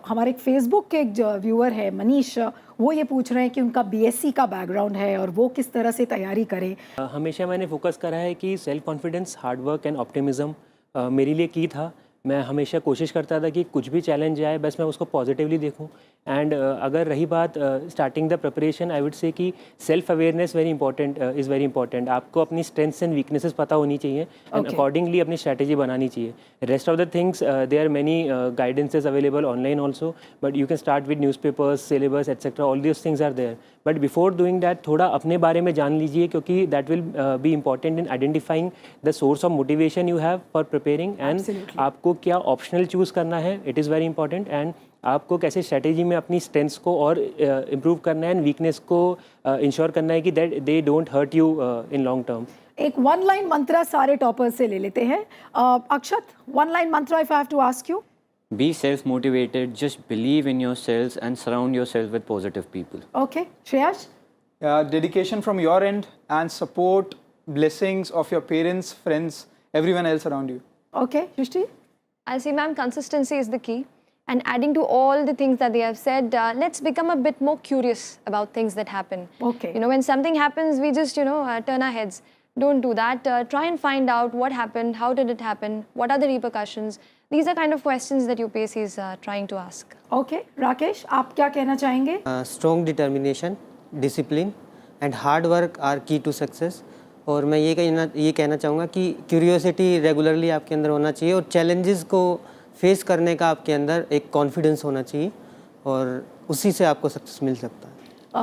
हमारे एक Facebook के एक viewer है मनीष, वो ये पूछ रहे हैं कि उनका बीएससी का बैकग्राउंड है और वो किस तरह से तैयारी करें. हमेशा मैंने फोकस करा है कि self confidence, hard work and optimism मेरे लिए की था. मैं हमेशा कोशिश करता था कि कुछ भी चैलेंज आए बस मैं उसको पॉजिटिवली देखूं. एंड अगर रही बात starting the preparation, I would say कि self awareness is very important. आपको अपनी स्ट्रेंथ्स एंड वीकनेसेस पता होनी चाहिए एंड अकॉर्डिंगली अपनी स्ट्रैटेजी बनानी चाहिए. Rest of the things, there are many guidances available online also, but you can start with newspapers, syllabus etcetera, all these things are there. But before doing that थोड़ा अपने बारे में जान लीजिए, क्योंकि that will be important in identifying the source of motivation you have for preparing. And आपको क्या optional choose करना है, इट इज़ वेरी इंपॉर्टेंट. एंड आपको कैसे स्ट्रेटेजी में अपनी स्ट्रेंथ्स को और इम्प्रूव करना है एंड वीकनेस को इंश्योर करना है कि that they don't hurt you in long term. एक वन लाइन मंत्रा सारे टॉपर्स से ले लेते हैं. Akshat, one line mantra if I have to ask you. Be self-motivated, just believe in yourselves and surround yourself with positive people. Okay, Shreyash? Dedication from your end and support, blessings of your parents, friends, everyone else around you. Okay, Shrishti? I see, ma'am, consistency is the key. And adding to all the things that they have said, let's become a bit more curious about things that happen. Okay. You know, when something happens, we just, turn our heads. Don't do that. Try and find out what happened, how did it happen, what are the repercussions. These are kind of questions that UPSC is trying to ask. Okay, Rakesh, आप क्या कहना चाहेंगे? Strong determination, discipline and hard work are key to success. और मैं ये कहना चाहूँगा कि क्यूरियोसिटी रेगुलरली आपके अंदर होना चाहिए और चैलेंजेस को फेस करने का आपके अंदर एक कॉन्फिडेंस होना चाहिए और उसी से आपको सक्सेस मिल सकता है.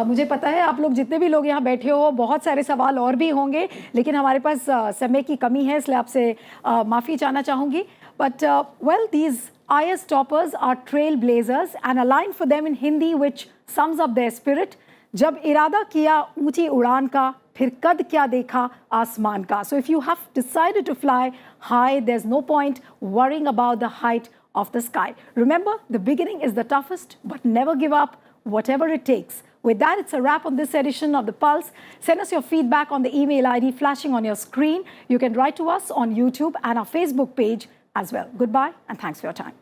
मुझे पता है आप लोग जितने भी लोग यहाँ बैठे हो, बहुत सारे सवाल और भी होंगे, लेकिन हमारे पास समय की कमी है, इसलिए आपसे माफ़ी चाहना चाहूँगी. But well, these IAS toppers are trailblazers and a line for them in Hindi which sums up their spirit. जब इरादा किया ऊंची उड़ान का, फिर कद क्या देखा आसमान का. So if you have decided to fly high, there's no point worrying about the height of the sky. Remember, the beginning is the toughest, but never give up, whatever it takes. With that, it's a wrap on this edition of The Pulse. Send us your feedback on the email ID flashing on your screen. You can write to us on YouTube and our Facebook page as well. Goodbye and thanks for your time.